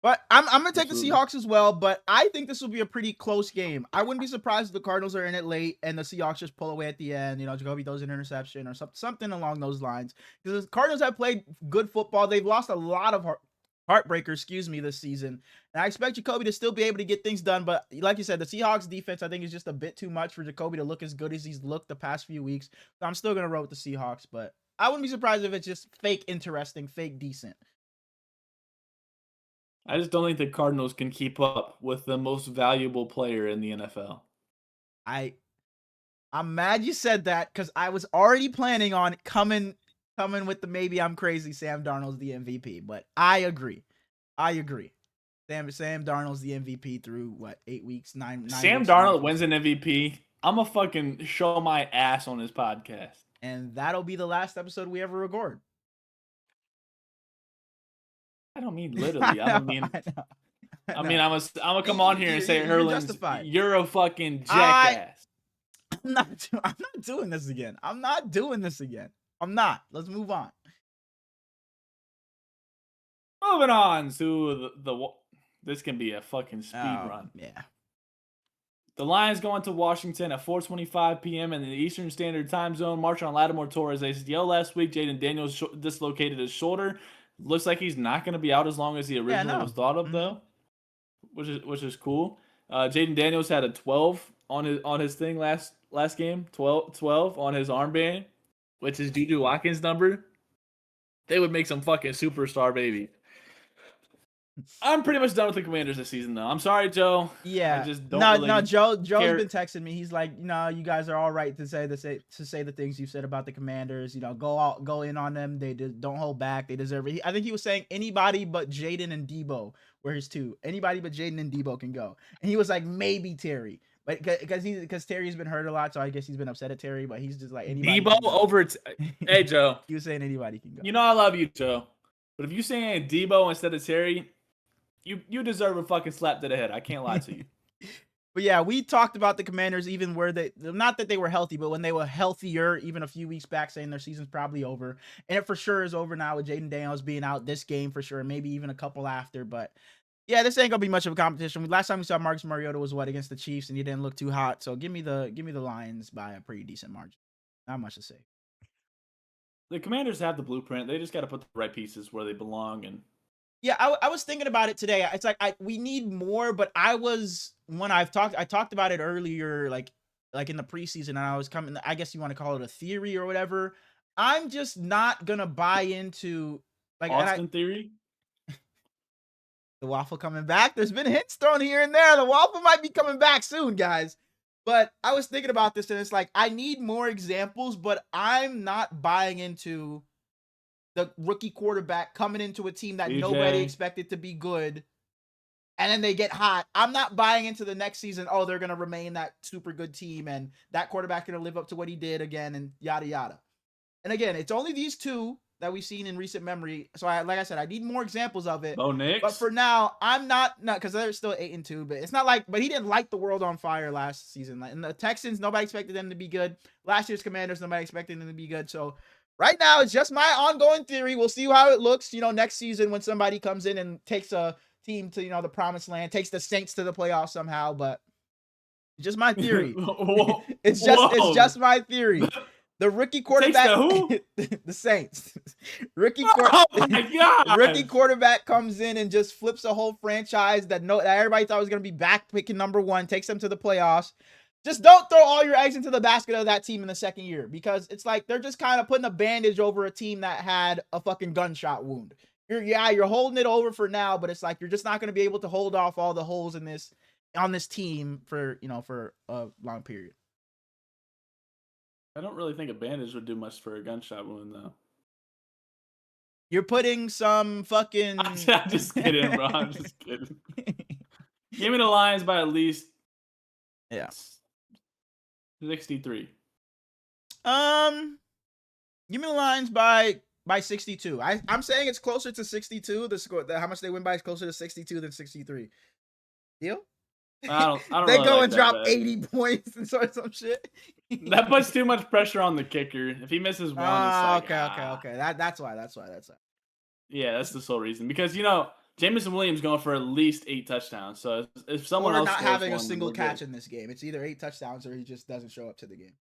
But I'm going to take the Seahawks as well, but I think this will be a pretty close game. I wouldn't be surprised if the Cardinals are in it late and the Seahawks just pull away at the end. Jacoby throws an interception or something along those lines. Because the Cardinals have played good football. They've lost a lot of heartbreakers, this season. And I expect Jacoby to still be able to get things done. But like you said, the Seahawks defense, I think, is just a bit too much for Jacoby to look as good as he's looked the past few weeks. So I'm still going to roll with the Seahawks. But I wouldn't be surprised if it's just fake interesting, fake decent. I just don't think the Cardinals can keep up with the most valuable player in the NFL. I'm mad you said that because I was already planning on coming with the maybe I'm crazy Sam Darnold's the MVP, but I agree. Sam Darnold's the MVP through what, 8 weeks, 9 Sam Darnold wins an MVP. I'm gonna fucking show my ass on his podcast. And that'll be the last episode we ever record. I don't mean literally. I mean I'm gonna come on here and say, Herlin, you're a fucking jackass. I'm not doing this again. I'm not. Let's move on. Moving on to this can be a fucking speed run. Yeah. The Lions going to Washington at 4:25 p.m. in the Eastern Standard Time Zone. Marshawn Lattimore tore his ACL last week. Jaden Daniels dislocated his shoulder. Looks like he's not going to be out as long as he originally was thought of, though, which is cool. Jaden Daniels had a 12 on his thing last game, 12 on his armband, which is Juju Watkins' number. They would make some fucking superstar baby. I'm pretty much done with the Commanders this season, though. I'm sorry, Joe. Yeah. Joe's been texting me. He's like, you guys are all right to say the things you said about the Commanders. Go in on them. They don't hold back. They deserve it. I think he was saying anybody but Jaden and Debo were his two. Anybody but Jaden and Debo can go. And he was like, maybe Terry. But because Terry's been hurt a lot, so I guess he's been upset at Terry. But he's just like anybody. Debo over. Hey, Joe. He was saying anybody can go. I love you, Joe. But if you saying Debo instead of Terry, you deserve a fucking slap to the head. I can't lie to you. But yeah, we talked about the Commanders even where not that they were healthy, but when they were healthier, even a few weeks back, saying their season's probably over. And it for sure is over now with Jaden Daniels being out this game for sure, maybe even a couple after. But yeah, this ain't gonna be much of a competition. Last time we saw Marcus Mariota was against the Chiefs, and he didn't look too hot. So give me the Lions by a pretty decent margin. Not much to say. The Commanders have the blueprint. They just got to put the right pieces where they belong. And yeah, I was thinking about it today. It's like we need more, but I talked about it earlier, like in the preseason, and I was coming. I guess you want to call it a theory or whatever. I'm just not gonna buy into Austin theory. The waffle coming back. There's been hints thrown here and there. The waffle might be coming back soon, guys. But I was thinking about this, and it's like I need more examples, but I'm not buying into the rookie quarterback coming into a team that nobody expected to be good, and then they get hot. I'm not buying into the next season, they're going to remain that super good team, and that quarterback going to live up to what he did again, and yada, yada. And again, it's only these two that we've seen in recent memory. So, like I said, I need more examples of it. Oh, Knicks? But for now, I'm not because they're still 8-2. But it's not like, but he didn't light the world on fire last season. And the Texans, nobody expected them to be good. Last year's Commanders, nobody expected them to be good. So, right now, it's just my ongoing theory. We'll see how it looks, next season when somebody comes in and takes a team to, the promised land, takes the Saints to the playoffs somehow. But it's just my theory. It's just my theory. The rookie quarterback, the Saints. Rookie quarterback comes in and just flips a whole franchise that everybody thought was going to be back picking number one, takes them to the playoffs. Just don't throw all your eggs into the basket of that team in the second year, because it's like they're just kind of putting a bandage over a team that had a fucking gunshot wound. you're holding it over for now, but it's like you're just not going to be able to hold off all the holes on this team for a long period. I don't really think a bandage would do much for a gunshot wound, though. You're putting some fucking. I'm just kidding, bro. I'm just kidding. Give me the Lions by at least 63. Give me the Lions by 62. I'm saying it's closer to 62. The score, how much they win by is closer to 62 than 63. Deal? I don't They really go like and drop 80 points and sort of some shit. That puts too much pressure on the kicker. If he misses one, it's like, okay. That's why. Yeah, that's the sole reason. Because Jameson Williams going for at least 8 touchdowns. So if someone else not having a single catch in this game, it's either 8 touchdowns or he just doesn't show up to the game.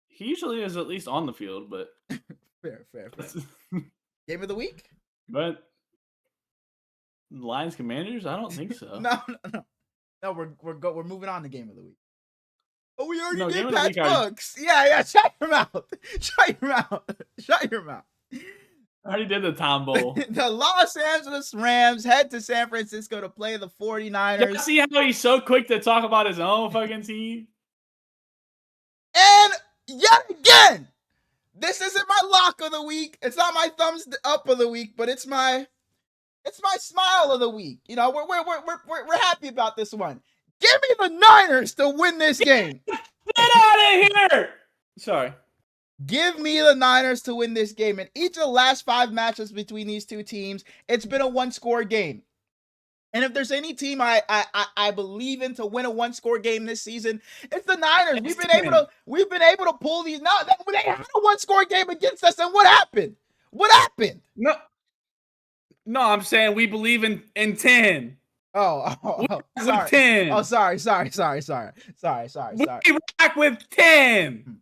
He usually is at least on the field, but fair. Game of the week? But Lions Commanders? I don't think so. No, we're moving on to game of the week. Oh, we already did Pat's Bucks. Yeah. Shut your mouth. I already did the Tom Bowl. The Los Angeles Rams head to San Francisco to play the 49ers. You see how he's so quick to talk about his own fucking team? And yet again, this isn't my lock of the week. It's not my thumbs up of the week, but it's my smile of the week. We're happy about this one. Give me the Niners to win this game. Get out of here! Sorry. Give me the Niners to win this game. In each of the last 5 matchups between these two teams, it's been a 1-score game. And if there's any team I believe in to win a 1-score game this season, it's the Niners. We've been able to pull these. Now they had a 1-score game against us, and what happened? No, I'm saying we believe in 10. Sorry. 10. Oh, sorry. We rock with 10.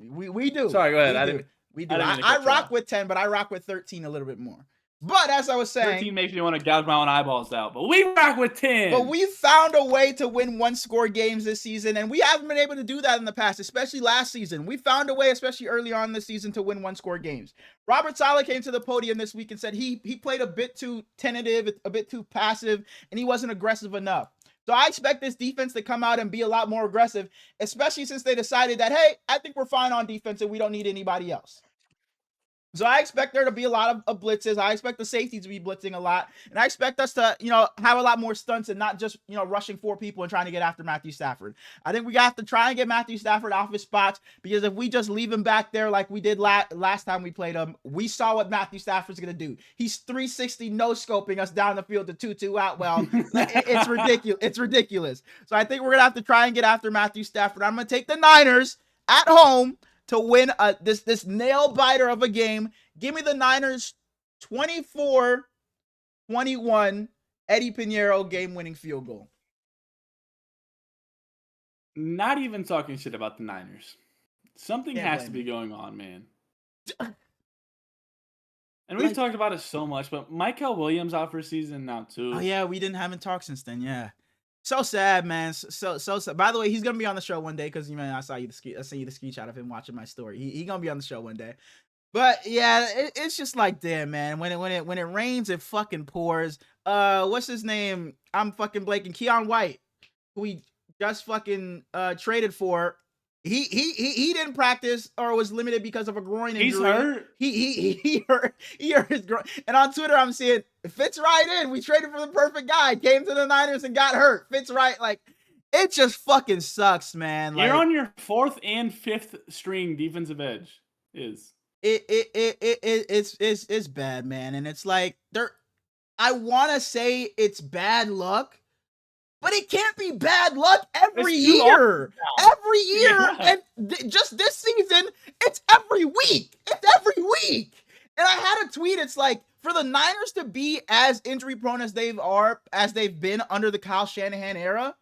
We do. Sorry, go ahead. We do. I rock with 10, but I rock with 13 a little bit more. But as I was saying, 13 makes me want to gouge my own eyeballs out. But we rock with 10. But we found a way to win 1-score games this season, and we haven't been able to do that in the past, especially last season. We found a way, especially early on this season, to win 1-score games. Robert Saleh came to the podium this week and said he played a bit too tentative, a bit too passive, and he wasn't aggressive enough. So I expect this defense to come out and be a lot more aggressive, especially since they decided that, hey, I think we're fine on defense and we don't need anybody else. So I expect there to be a lot of blitzes. I expect the safeties to be blitzing a lot. And I expect us to, have a lot more stunts and not just, rushing 4 people and trying to get after Matthew Stafford. I think we have to try and get Matthew Stafford off his spots, because if we just leave him back there like we did last time we played him, we saw what Matthew Stafford's going to do. He's 360 no-scoping us down the field to Tutu Atwell. It's ridiculous. It's ridiculous. So I think we're going to have to try and get after Matthew Stafford. I'm going to take the Niners at home to win this nail-biter of a game. Give me the Niners 24-21 Eddie Pinheiro game-winning field goal. Not even talking shit about the Niners. Something has to be going on, man. And we've talked about it so much, but Michael Williams out for a season now, too. Oh, yeah, we haven't talked since then, yeah. So sad, man. So sad. By the way, he's gonna be on the show one day, because I sent you the screenshot of him watching my story. He gonna be on the show one day. But yeah, it's just like, damn, man. When it rains, it fucking pours. What's his name? I'm fucking blanking. Keon White, who we just fucking traded for. He didn't practice or was limited because of a groin injury. He's hurt. He hurt his groin. And on Twitter, I'm seeing it fits right in. We traded for the perfect guy. Came to the Niners and got hurt. Fits right. Like, it just fucking sucks, man. You're on your 4th and 5th string defensive edge. It's bad, man. And it's like, I want to say it's bad luck, but it can't be bad luck every year. Every year. Yeah. And just this season, it's every week. And I had a tweet. It's like, for the Niners to be as injury prone as they've been under the Kyle Shanahan era,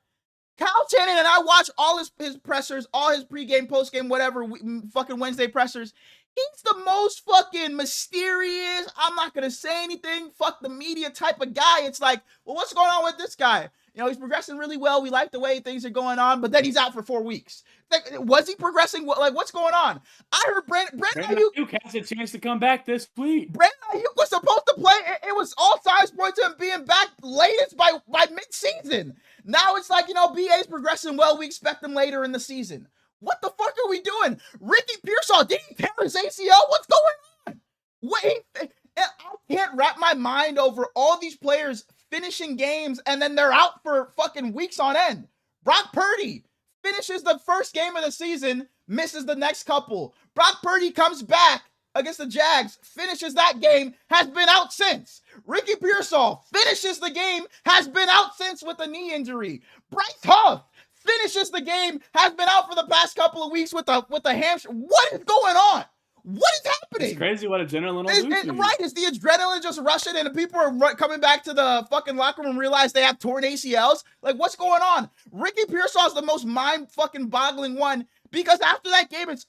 Kyle Shanahan, and I watch all his pressers, all his pregame, postgame, whatever, fucking Wednesday pressers. He's the most fucking mysterious, I'm not going to say anything, fuck the media type of guy. It's like, well, what's going on with this guy? he's progressing really well. We like the way things are going on, but then he's out for 4 weeks. Like, was he progressing? Like, what's going on? I heard Brandon Ayuk has a chance to come back this week. Brandon Ayuk was supposed to play. It was all signs point to him being back latest by mid-season. Now it's like, BA's progressing well. We expect him later in the season. What the fuck are we doing? Ricky Pearsall, did he tear his ACL? What's going on? Wait, I can't wrap my mind over all these players finishing games and then they're out for fucking weeks on end. Brock Purdy finishes the first game of the season, misses the next couple. Brock Purdy comes back against the Jags, finishes that game, has been out since. Ricky Pearsall finishes the game, has been out since with a knee injury. Bryce Huff finishes the game, has been out for the past couple of weeks with a hamstring. What is going on? What is happening? It's crazy what adrenaline will do. Right, is the adrenaline just rushing and people are coming back to the fucking locker room and realize they have torn ACLs? Like, what's going on? Ricky Pearsall is the most mind fucking boggling one because after that game, it's,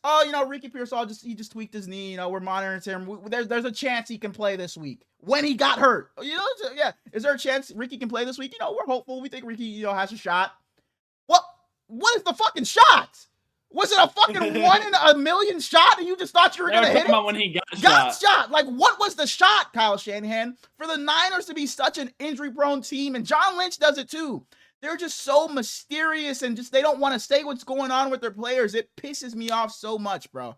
Ricky Pearsall he just tweaked his knee. We're monitoring him. There's a chance he can play this week when he got hurt. Yeah. Is there a chance Ricky can play this week? We're hopeful. We think Ricky, has a shot. What is the fucking shot? Was it a fucking 1 in a million shot and you just thought you were going to hit it? About when he got shot. Like, what was the shot, Kyle Shanahan? For the Niners to be such an injury-prone team, and John Lynch does it too. They're just so mysterious and they don't want to say what's going on with their players. It pisses me off so much, bro.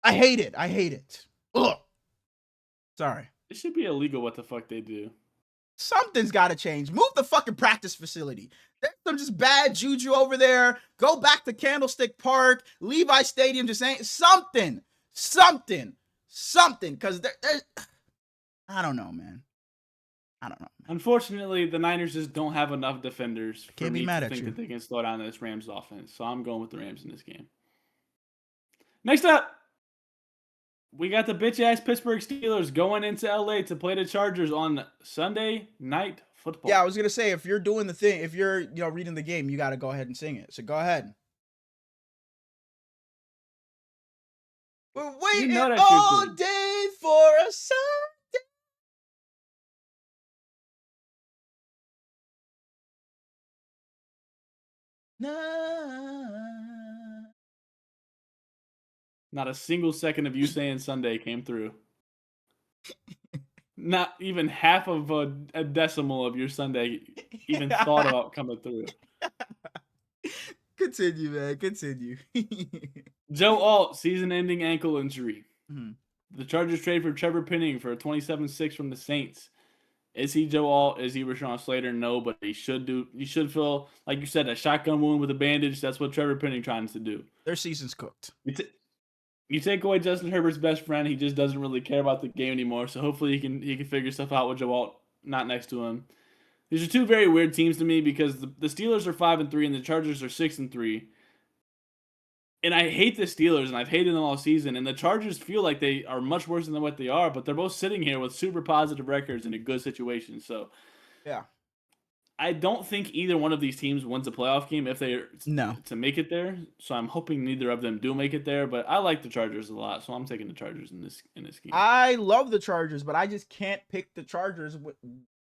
I hate it. Ugh. Sorry. It should be illegal what the fuck they do. Something's got to change. Move the fucking practice facility. There's some just bad juju over there. Go back to Candlestick Park, Levi Stadium. Just saying something. Because I don't know, man. Unfortunately, the Niners just don't have enough defenders for me to think that they can slow down this Rams offense. So I'm going with the Rams in this game. Next up, we got the bitch-ass Pittsburgh Steelers going into LA to play the Chargers on Sunday Night Football. Yeah, I was going to say, if you're doing the thing, if you're reading the game, you got to go ahead and sing it. So go ahead. We're waiting all day for a Sunday. Not a single second of you saying Sunday came through. Not even half of a decimal of your Sunday even thought about coming through. Continue, man. Continue. Joe Alt, season-ending ankle injury. Mm-hmm. The Chargers trade for Trevor Penning for a 27-6 from the Saints. Is he Joe Alt? Is he Rashawn Slater? No, but he should feel, like you said, a shotgun wound with a bandage. That's what Trevor Penning tries to do. Their season's cooked. You take away Justin Herbert's best friend, he just doesn't really care about the game anymore. So hopefully he can figure stuff out with Joe Alt not next to him. These are two very weird teams to me because the Steelers are 5-3 and the Chargers are 6-3. And I hate the Steelers and I've hated them all season. And the Chargers feel like they are much worse than what they are, but they're both sitting here with super positive records in a good situation. So yeah. I don't think either one of these teams wins a playoff game if they to make it there. So I'm hoping neither of them do make it there. But I like the Chargers a lot, so I'm taking the Chargers in this game. I love the Chargers, but I just can't pick the Chargers.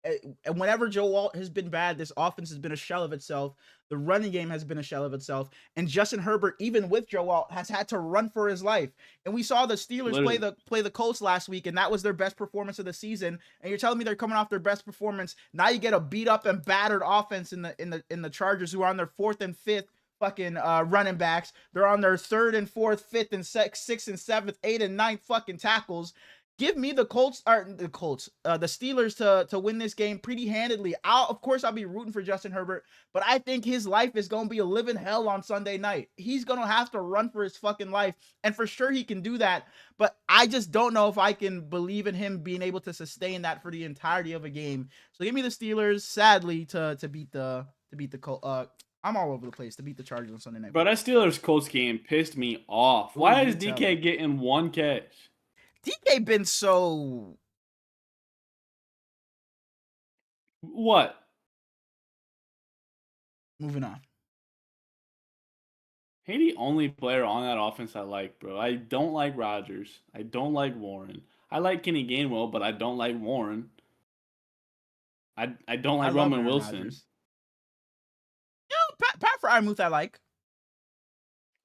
And whenever Joe Alt has been bad, this offense has been a shell of itself. The running game has been a shell of itself. And Justin Herbert, even with Joe Alt, has had to run for his life. And we saw the Steelers play the Colts last week, and that was their best performance of the season. And you're telling me they're coming off their best performance. Now you get a beat up and battered offense in the Chargers, who are on their 4th and 5th fucking running backs. They're on their 3rd and 4th, 5th and 6th and 7th, 8th and 9th fucking tackles. Give me the Steelers to win this game pretty handedly. Of course, I'll be rooting for Justin Herbert, but I think his life is going to be a living hell on Sunday night. He's going to have to run for his fucking life, and for sure he can do that, but I just don't know if I can believe in him being able to sustain that for the entirety of a game. So give me the Steelers, sadly, to beat the Colts. I'm all over the place to beat the Chargers on Sunday night. But that Steelers-Colts game pissed me off. Why is DK getting one catch? DK been so... What? Moving on. He the only player on that offense I like, bro. I don't like Rodgers. I don't like Warren. I like Kenny Gainwell, but I don't like Warren. I don't like Roman Wilson. Fryermuth I like.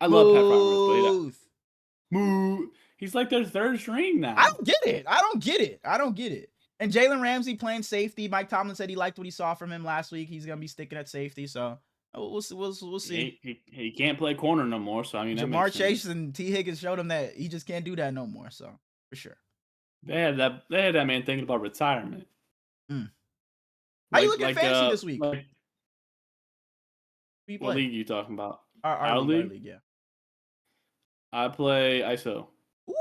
I love Pat Fryermuth, but he's like their third string now. I don't get it. And Jalen Ramsey playing safety. Mike Tomlin said he liked what he saw from him last week. He's gonna be sticking at safety, so we'll see. He can't play corner no more. So I mean, Jamar Chase and T Higgins showed him that he just can't do that no more. So for sure, they had that man thinking about retirement. How you looking fantasy this week? What league are you talking about? Our league, yeah. I play ISO.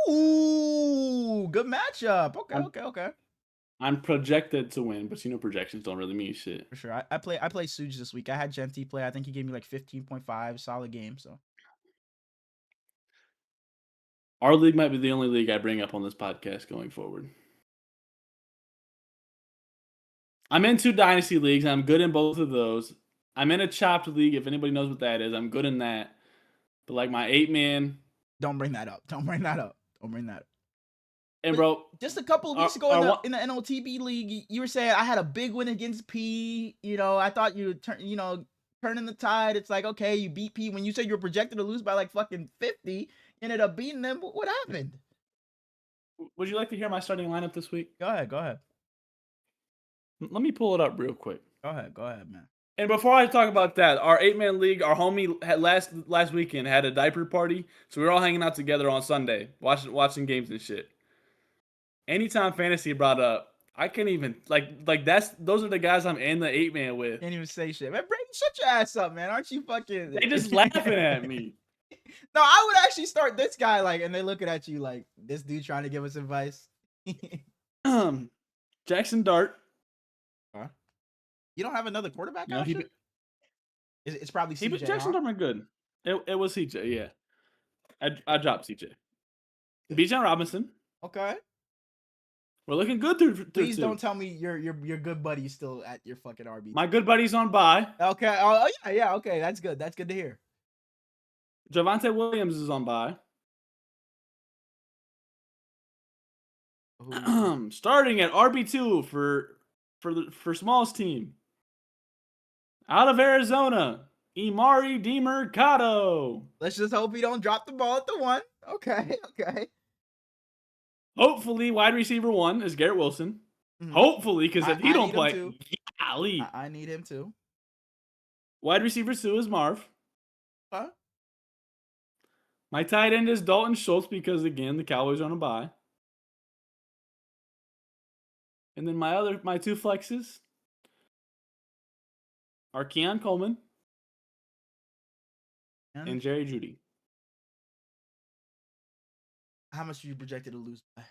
Ooh, good matchup. Okay. I'm projected to win, but projections don't really mean shit. For sure. I play Suge this week. I had Genti play. I think he gave me like 15.5, solid game. So our league might be the only league I bring up on this podcast going forward. I'm in 2 dynasty leagues. I'm good in both of those. I'm in a chopped league. If anybody knows what that is, I'm good in that. But like my 8-man. Don't bring that up. And bro, just a couple of weeks ago in the NOTB league, you were saying I had a big win against P. I thought you would turning the tide. It's like, okay, you beat P. When you said you were projected to lose by like fucking 50, ended up beating them. What happened? Would you like to hear my starting lineup this week? Go ahead. Let me pull it up real quick. Go ahead, man. And before I talk about that, our 8-man league, our homie had last weekend had a diaper party, so we were all hanging out together on Sunday, watching games and shit. Anytime fantasy brought up, I can't even those are the guys I'm in the 8-man with. Can't even say shit, man. Brady, shut your ass up, man. Aren't you fucking? They just laughing at me. No, I would actually start this guy and they're looking at you like this dude trying to give us advice. Jackson Dart. Huh? You don't have another quarterback option? It's probably CJ. Jackson Dart went good. It was CJ, yeah. I dropped CJ. Bijan Robinson. Okay. We're looking good through. Please don't tell me your good buddy's still at your fucking RB. My good buddy's on bye. Okay. Oh yeah. Okay, that's good. That's good to hear. Javonte Williams is on bye. Starting at RB2 for Smallz team. Out of Arizona, Imari DeMercado. Let's just hope he don't drop the ball at the 1. Okay. Hopefully, wide receiver 1 is Garrett Wilson. Mm-hmm. Hopefully, because if he don't play, golly. I need him too. Wide receiver 2 is Marv. Huh? My tight end is Dalton Schultz because, again, the Cowboys are on a bye. And then my 2 flexes are Keon Coleman and Jerry Jeudy. How much are you projected to lose by?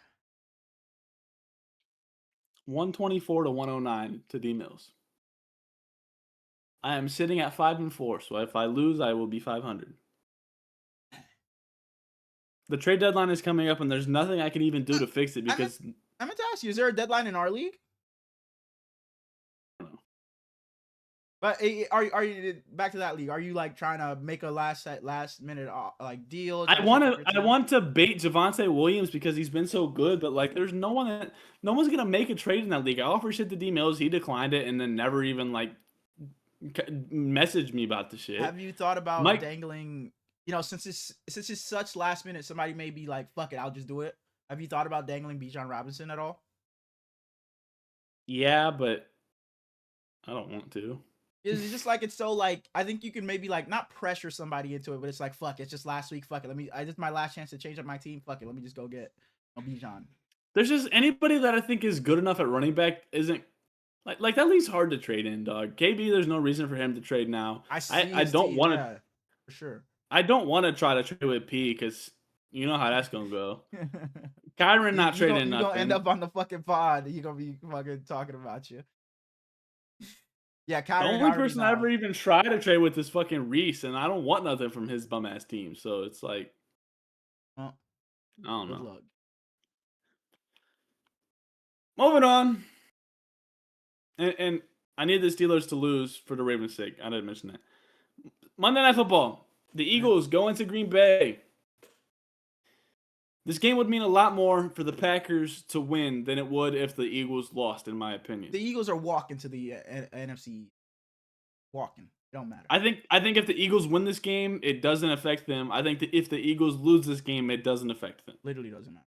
124 to 109 to D Mills. I am sitting at 5-4, so if I lose, I will be 500. The trade deadline is coming up, and there's nothing I can even do to fix it because I meant to ask you: is there a deadline in our league? I don't know. But are you back to that league? Are you like trying to make a last minute like deal? I want to bait Javonte Williams because he's been so good, but like there's no one's gonna make a trade in that league. I offered shit to D Mills, he declined it, and then never even like messaged me about the shit. Have you thought about dangling? Since it's such last minute, somebody may be like, "Fuck it, I'll just do it." Have you thought about dangling Bijan Robinson at all? Yeah, but I don't want to. It's just like it's so like I think you can maybe like not pressure somebody into it, but it's like fuck, it's just last week. Fuck it, this is my last chance to change up my team. Fuck it, let me just go get Bijan. There's just anybody that I think is good enough at running back isn't like that league's hard to trade in, dog. KB, there's no reason for him to trade now. I don't want to for sure. I don't want to try to trade with P because you know how that's gonna go. Kyron not trading nothing. You're gonna end up on the fucking pod. You're gonna be fucking talking about you. Yeah, Kyron. The only person I ever even tried to trade with is fucking Reese, and I don't want nothing from his bum ass team. So it's like, I don't know. Luck. Moving on, and I need the Steelers to lose for the Ravens' sake. I didn't mention that. Monday Night Football. The Eagles go into Green Bay. This game would mean a lot more for the Packers to win than it would if the Eagles lost, in my opinion. The Eagles are walking to the NFC. Walking. don't matter. I think if the Eagles win this game, it doesn't affect them. I think that if the Eagles lose this game, it doesn't affect them. Literally doesn't matter.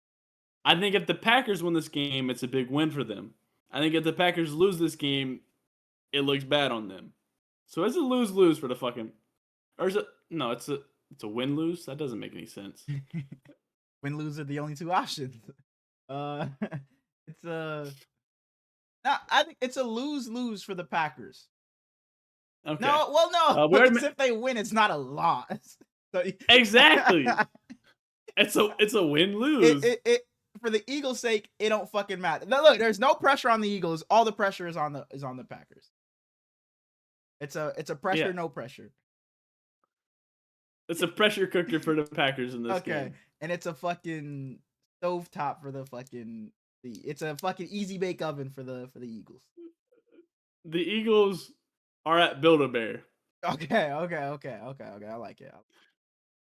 I think if the Packers win this game, it's a big win for them. I think if the Packers lose this game, it looks bad on them. So it's a lose-lose for the fucking, or is it? No, it's a win-lose. That doesn't make any sense. Win lose are the only two options. Uh, it's a. No, I think it's a lose-lose for the Packers. Okay. No, well, no, because if they win, it's not a loss. So, exactly. It's a win-lose. For the Eagles' sake, it don't fucking matter. Now, look, there's no pressure on the Eagles. All the pressure is on the Packers. It's a pressure, no pressure. It's a pressure cooker for the Packers in this game. Okay, and it's a fucking stovetop for the fucking. It's a fucking easy bake oven for the Eagles. The Eagles are at Build-A-Bear. Okay. I like it.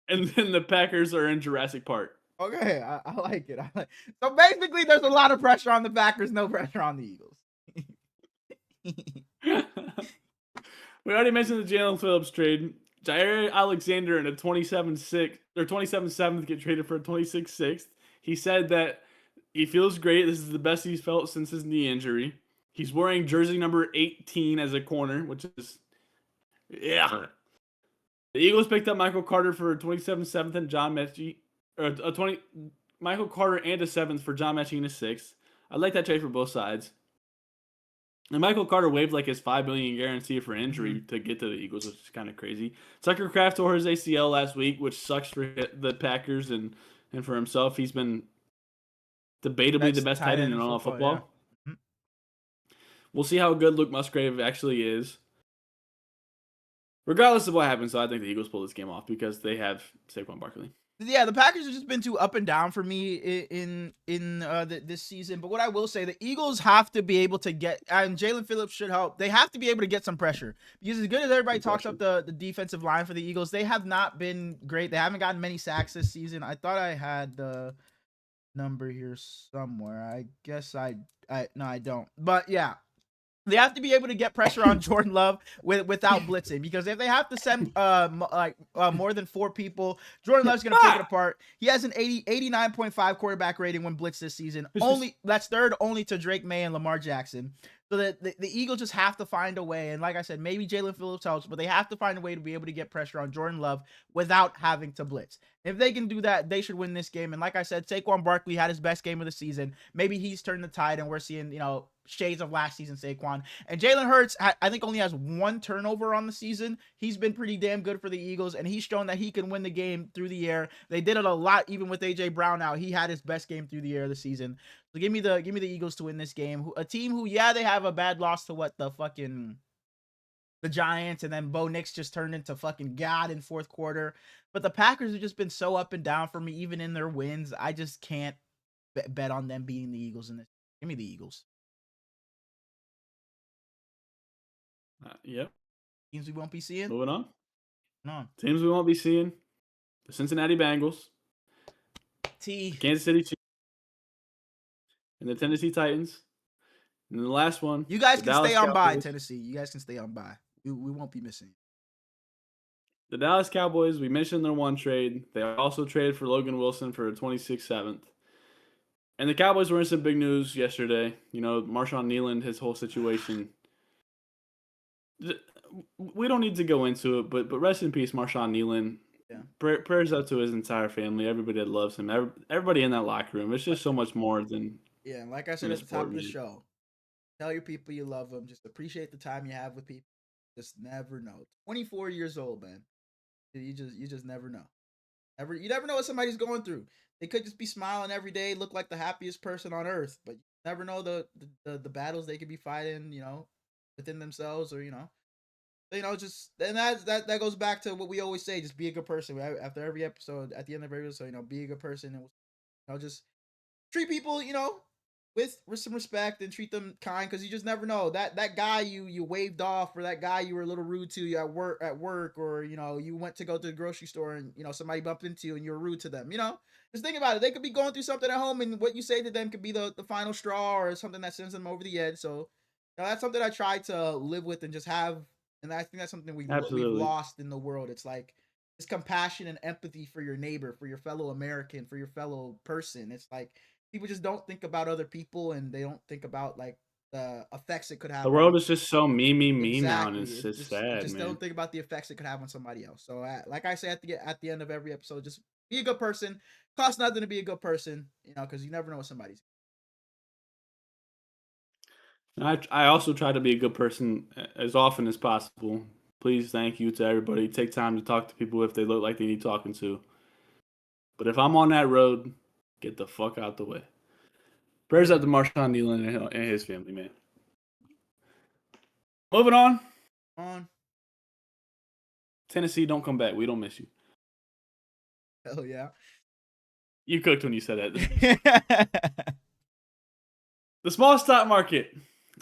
And then the Packers are in Jurassic Park. Okay, I like it. So basically, there's a lot of pressure on the Packers, no pressure on the Eagles. We already mentioned the Jalen Phillips trade. Jair Alexander and a 27-7th get traded for a 26-6th. He said that he feels great. This is the best he's felt since his knee injury. He's wearing jersey number 18 as a corner, which is, yeah. The Eagles picked up Michael Carter for a 27-7th and John Mechie, or Michael Carter and a 7th for John Mechie and a 6th. I like that trade for both sides. And Michael Carter waived like his $5 million guarantee for injury to get to the Eagles, which is kind of crazy. Tucker Kraft tore his ACL last week, which sucks for the Packers and for himself. He's been debatably the best tight end in all of football. Yeah. We'll see how good Luke Musgrave actually is. Regardless of what happens, though, I think the Eagles pull this game off because they have Saquon Barkley. Yeah, the Packers have just been too up and down for me in this season. But what I will say, the Eagles have to be able to get, and Jalen Phillips should help. They have to be able to get some pressure because as good as everybody talks up the defensive line for the Eagles, they have not been great. They haven't gotten many sacks this season. I thought I had the number here somewhere. I guess I don't. But yeah. They have to be able to get pressure on Jordan Love without blitzing, because if they have to send more than 4 people, Jordan Love's going to pick it apart. He has an 89.5 quarterback rating when blitzed this season. That's third only to Drake May and Lamar Jackson. So that the Eagles just have to find a way, and like I said, maybe Jalen Phillips helps, but they have to find a way to be able to get pressure on Jordan Love without having to blitz. If they can do that, they should win this game. And like I said, Saquon Barkley had his best game of the season. Maybe he's turned the tide, and we're seeing, shades of last season Saquon. And Jalen Hurts, I think, only has 1 turnover on the season. He's been pretty damn good for the Eagles, and he's shown that he can win the game through the air. They did it a lot, even with A.J. Brown out. He had his best game through the air this season. So give me the Eagles to win this game. A team who, yeah, they have a bad loss to the Giants, and then Bo Nix just turned into fucking God in fourth quarter. But the Packers have just been so up and down for me, even in their wins. I just can't bet on them beating the Eagles in this. Give me the Eagles. Yep. Teams we won't be seeing. Moving on. No. Teams we won't be seeing. The Cincinnati Bengals. The Kansas City Chiefs. And the Tennessee Titans. And then the last one. You guys can stay on by, Tennessee. You guys can stay on by. We won't be missing. The Dallas Cowboys, we mentioned their one trade. They also traded for Logan Wilson for a 26-7th. And the Cowboys were in some big news yesterday. Marshawn Kneeland, his whole situation. We don't need to go into it, but rest in peace, Marshawn Kneeland. Yeah. Prayers up to his entire family, everybody that loves him, everybody in that locker room. It's just so much more than. Yeah, and like I said at the top of the show, tell your people you love them. Just appreciate the time you have with people. Just never know. 24 years old, man. You just never know. You never know what somebody's going through. They could just be smiling every day, look like the happiest person on earth, but you never know the battles they could be fighting, within themselves, or just, and that goes back to what we always say: just be a good person. After every episode, at the end of every episode, be a good person, and just treat people, with some respect, and treat them kind, because you just never know that guy you waved off, or that guy you were a little rude to at work, or you went to go to the grocery store and somebody bumped into you and you were rude to them. Just think about it. They could be going through something at home, and what you say to them could be the final straw, or something that sends them over the edge. So that's something I try to live with, and just have And I think that's something we've lost in the world. It's like this compassion and empathy for your neighbor, for your fellow American, for your fellow person. It's like people just don't think about other people, and they don't think about like the effects it could have. The world is just so me now, and Exactly. it's just Just sad, man. don't think about the effects it could have on somebody else. So, like I say at the end of every episode, just be a good person. Costs nothing to be a good person, because you never know what somebody's. I also try to be a good person as often as possible. Please, thank you to everybody. Take time to talk to people if they look like they need talking to. But if I'm on that road, get the fuck out the way. Prayers up to Marshawn Nealon and his family, man. Moving on. Tennessee, don't come back. We don't miss you. Hell yeah. You cooked when you said that. The small stock market.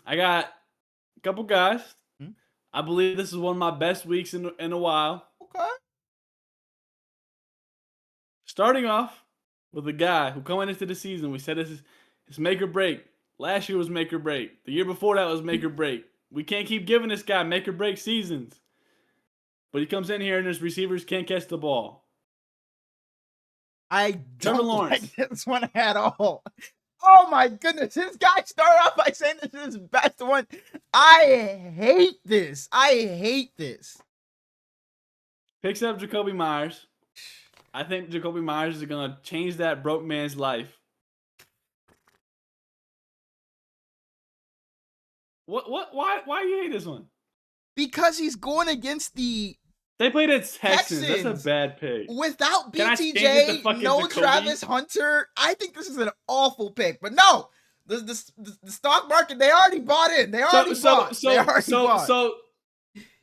I got a couple guys. I believe this is one of my best weeks in a while. Okay. Starting off with a guy who coming into the season, we said this is make or break. Last year was make or break. The year before that was make or break. We can't keep giving this guy make or break seasons. But he comes in here and his receivers can't catch the ball. I don't like this one at all. Oh my goodness, this guy started off by saying this is his best one. I hate this. Picks up Jacoby Myers. I think Jacoby Myers is going to change that broke man's life. Why you hate this one? Because he's going against they played at Texans. That's a bad pick. Without BTJ, no Jacoby? Travis Hunter. I think this is an awful pick. But no, the stock market, they already bought in. They already bought. So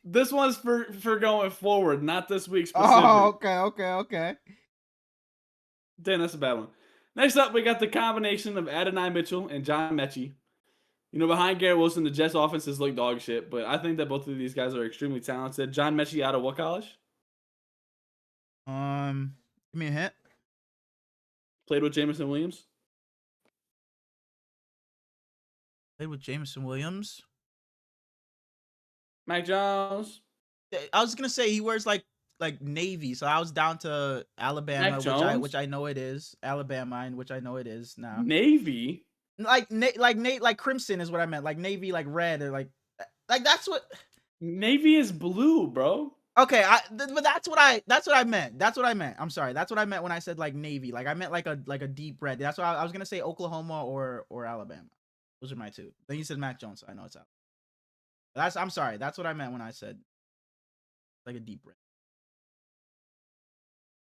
this one's for going forward, not this week specific. Oh, okay. Damn, that's a bad one. Next up, we got the combination of Adonai Mitchell and John Mechie. Behind Garrett Wilson, the Jets' offenses look dog shit, but I think that both of these guys are extremely talented. John Mechie out of what college? Give me a hint. Played with Jameson Williams. Mac Jones. I was gonna say he wears like navy, so I was down to Alabama, which I know it is. Alabama, and which I know it is now. Navy. Like crimson is what I meant. Like navy, like red, or like that's what. Navy is blue, bro. Okay, but that's what I meant. I'm sorry. That's what I meant when I said like navy. Like I meant like a deep red. That's why I was gonna say Oklahoma or Alabama. Those are my two. Then you said Mac Jones, so I know it's out. I'm sorry. That's what I meant when I said like a deep red.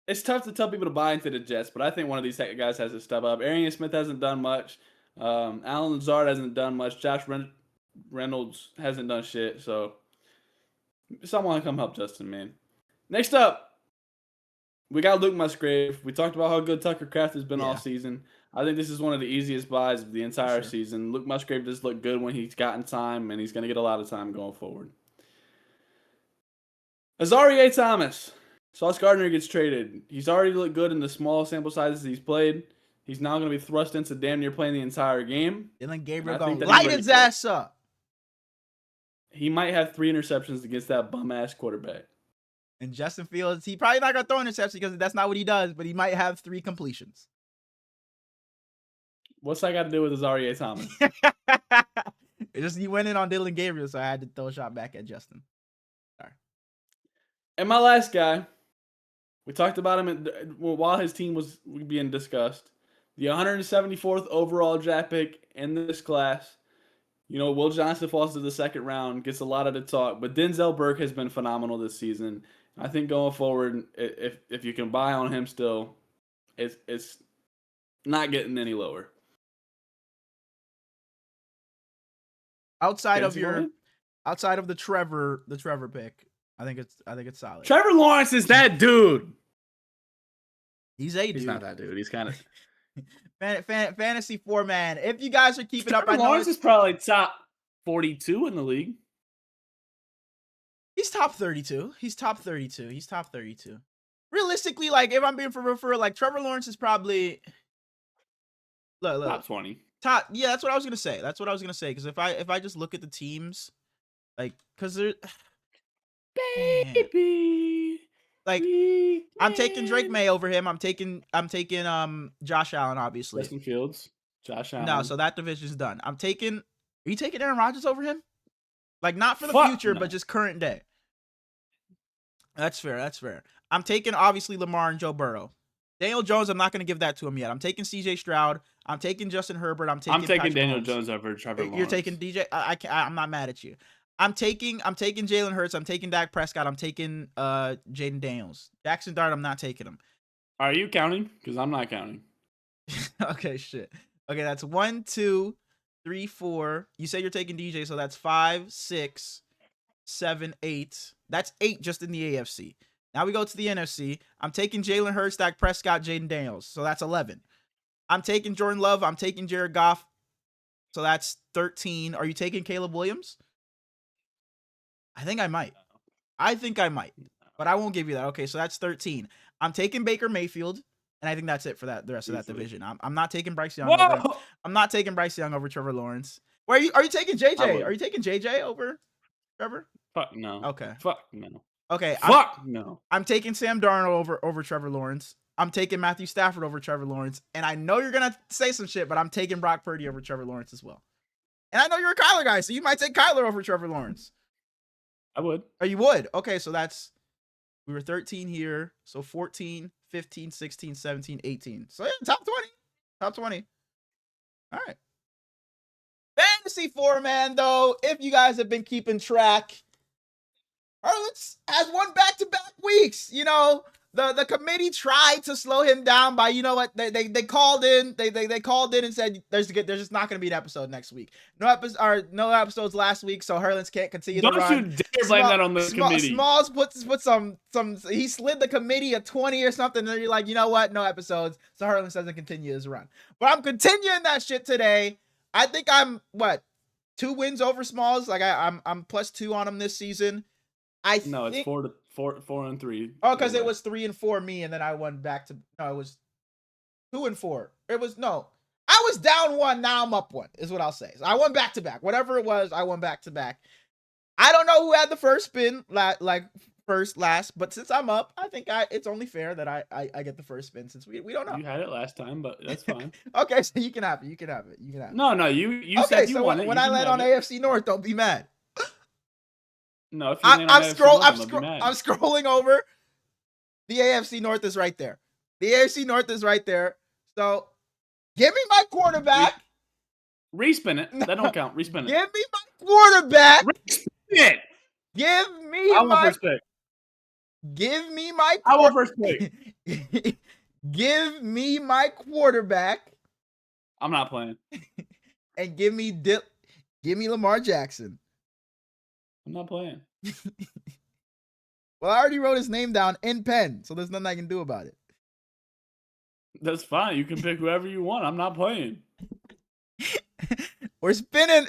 It's tough to tell people to buy into the Jets, but I think one of these guys has to step up. Arian Smith hasn't done much. Alan Lazard hasn't done much. Josh Reynolds hasn't done shit. So someone come help Justin, man. Next up, we got Luke Musgrave. We talked about how good Tucker Kraft has been all season. I think this is one of the easiest buys of the entire season. Luke Musgrave just looked good when he's gotten time, and he's going to get a lot of time going forward. Azareye'h Thomas. Sauce Gardner gets traded. He's already looked good in the small sample sizes he's played. He's now going to be thrust into damn near playing the entire game. Dylan Gabriel going to light his ass up. He might have 3 interceptions against that bum-ass quarterback. And Justin Fields, he probably not going to throw interceptions because that's not what he does, but he might have 3 completions. What's that got to do with Azareye'h Thomas? It's just he went in on Dylan Gabriel, so I had to throw a shot back at Justin. Sorry. And my last guy, we talked about him while his team was being discussed. The 174th overall draft pick in this class. Will Johnson falls to the second round, gets a lot of the talk, but Denzel Burke has been phenomenal this season. I think going forward, if you can buy on him still, it's not getting any lower. Outside of the Trevor pick, I think it's solid. Trevor Lawrence is that dude. He's a dude. He's not that dude. He's kind of fantasy 4-man. If you guys are keeping up, Trevor Lawrence is probably top 42 in the league. He's top 32. Realistically, like if I'm being for like Trevor Lawrence is probably look top 20. Yeah, that's what I was gonna say. Because if I just look at the teams, like, because Baby. Like, I'm taking Drake May over him. I'm taking Josh Allen, obviously. Justin Fields, Josh Allen. No, so that division's done. Are you taking Aaron Rodgers over him? Like, not for the future, but just current day. That's fair. I'm taking, obviously, Lamar and Joe Burrow. Daniel Jones, I'm not going to give that to him yet. I'm taking CJ Stroud. I'm taking Justin Herbert. I'm taking Daniel Jones over Trevor Lawrence. You're taking DJ. I'm not mad at you. I'm taking Jalen Hurts. I'm taking Dak Prescott. I'm taking Jaden Daniels. Jackson Dart, I'm not taking him. Are you counting? Because I'm not counting. Okay, shit. Okay, that's 1, 2, 3, 4. You say you're taking DJ, so that's 5, 6, 7, 8. That's 8 just in the AFC. Now we go to the NFC. I'm taking Jalen Hurts, Dak Prescott, Jaden Daniels. So that's 11. I'm taking Jordan Love. I'm taking Jared Goff. So that's 13. Are you taking Caleb Williams? I think I might. But I won't give you that. Okay, so that's 13. I'm taking Baker Mayfield, and I think that's it for the rest of that division. I'm not taking Bryce Young over. I'm not taking Bryce Young over Trevor Lawrence. Are you taking JJ? Are you taking JJ over Trevor? Fuck no. Okay. Fuck no. Okay. No. I'm taking Sam Darnold over Trevor Lawrence. I'm taking Matthew Stafford over Trevor Lawrence. And I know you're going to say some shit, but I'm taking Brock Purdy over Trevor Lawrence as well. And I know you're a Kyler guy, so you might take Kyler over Trevor Lawrence. I would. Oh, you would? Okay, so we were 13 here. So 14, 15, 16, 17, 18. So yeah, top 20. Top 20. All right. Fantasy 4-man, though, if you guys have been keeping track, Hurlitz has won back-to-back weeks. You know, the committee tried to slow him down by, you know what, they called in, they called in and said there's just not going to be an episode next week. No episodes last week, so Hurlitz can't continue to run. Don't you dare blame that on the committee. Smallz put some he slid the committee a 20 or something, and you're like, you know what, no episodes, so Hurlitz doesn't continue his run. But I'm continuing that shit today. I think I'm 2 wins over Smallz. Like I'm +2 on him this season. It's 4 and 3. Oh, because it was 3 and 4 me, and then I won back to it was 2 and 4. I was down 1, now I'm up 1, is what I'll say. So I won back to back. Whatever it was, I won back to back. I don't know who had the first spin, like first, last, but since I'm up, I think it's only fair that I get the first spin since we don't know. You had it last time, but that's fine. Okay, so you can have it. No, you okay, said you so won it. When I land on AFC North, don't be mad. No, if you land on I'm AFC scrolling over. The AFC North is right there. So, give me my quarterback. Respin it. That don't count. Respin it. Give me my quarterback. Respin it. Give me I want first pick. Give me my I want first pick. Give me my quarterback. I'm not playing. And give me Lamar Jackson. I'm not playing. Well, I already wrote his name down in pen, so there's nothing I can do about it. That's fine. You can pick whoever you want. I'm not playing. We're spinning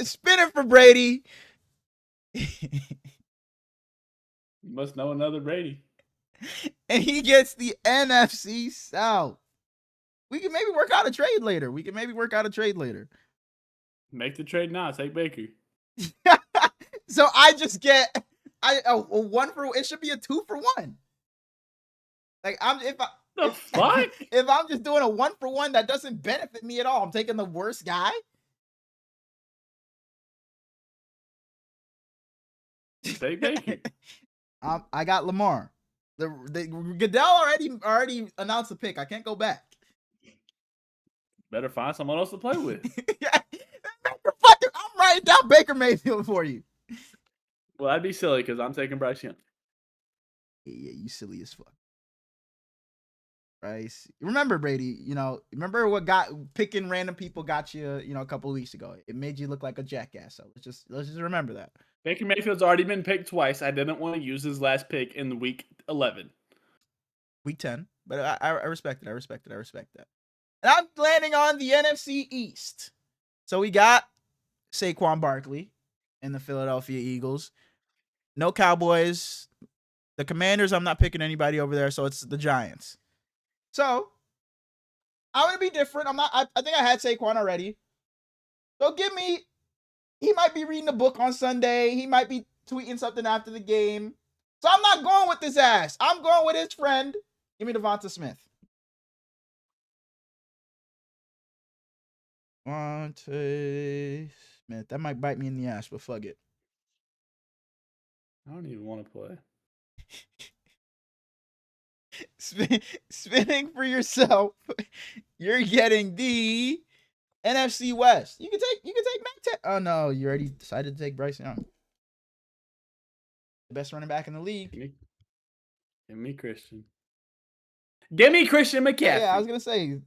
for Brady. You must know another Brady. And he gets the NFC South. We can maybe work out a trade later. Make the trade now. Take Baker. So I just get a 1 for, it should be a 2 for 1. Like if I'm just doing a 1 for 1 that doesn't benefit me at all, I'm taking the worst guy. Take Baker. I got Lamar. The Goodell already announced the pick. I can't go back. Better find someone else to play with. I'm writing down Baker Mayfield for you. Well, that'd be silly because I'm taking Bryce Young. Yeah, you silly as fuck. Bryce. Remember, Brady, remember what picking random people got you, a couple of weeks ago. It made you look like a jackass. So let's just remember that. Baker Mayfield's already been picked twice. I didn't want to use his last pick in week 11. Week 10. But I respect it. I respect that. And I'm landing on the NFC East. So we got Saquon Barkley and the Philadelphia Eagles. No Cowboys. The Commanders, I'm not picking anybody over there, so it's the Giants. So I'm gonna be different. I think I had Saquon already. So he might be reading a book on Sunday. He might be tweeting something after the game. So I'm not going with his ass. I'm going with his friend. Give me Devonta Smith. Devonta Smith. That might bite me in the ass, but fuck it. I don't even want to play. Spinning for yourself. You're getting the NFC West. You can take Matt. Oh no, you already decided to take Bryce Young, the best running back in the league. Give me Christian. Give me Christian McCaffrey. Yeah, I was gonna say,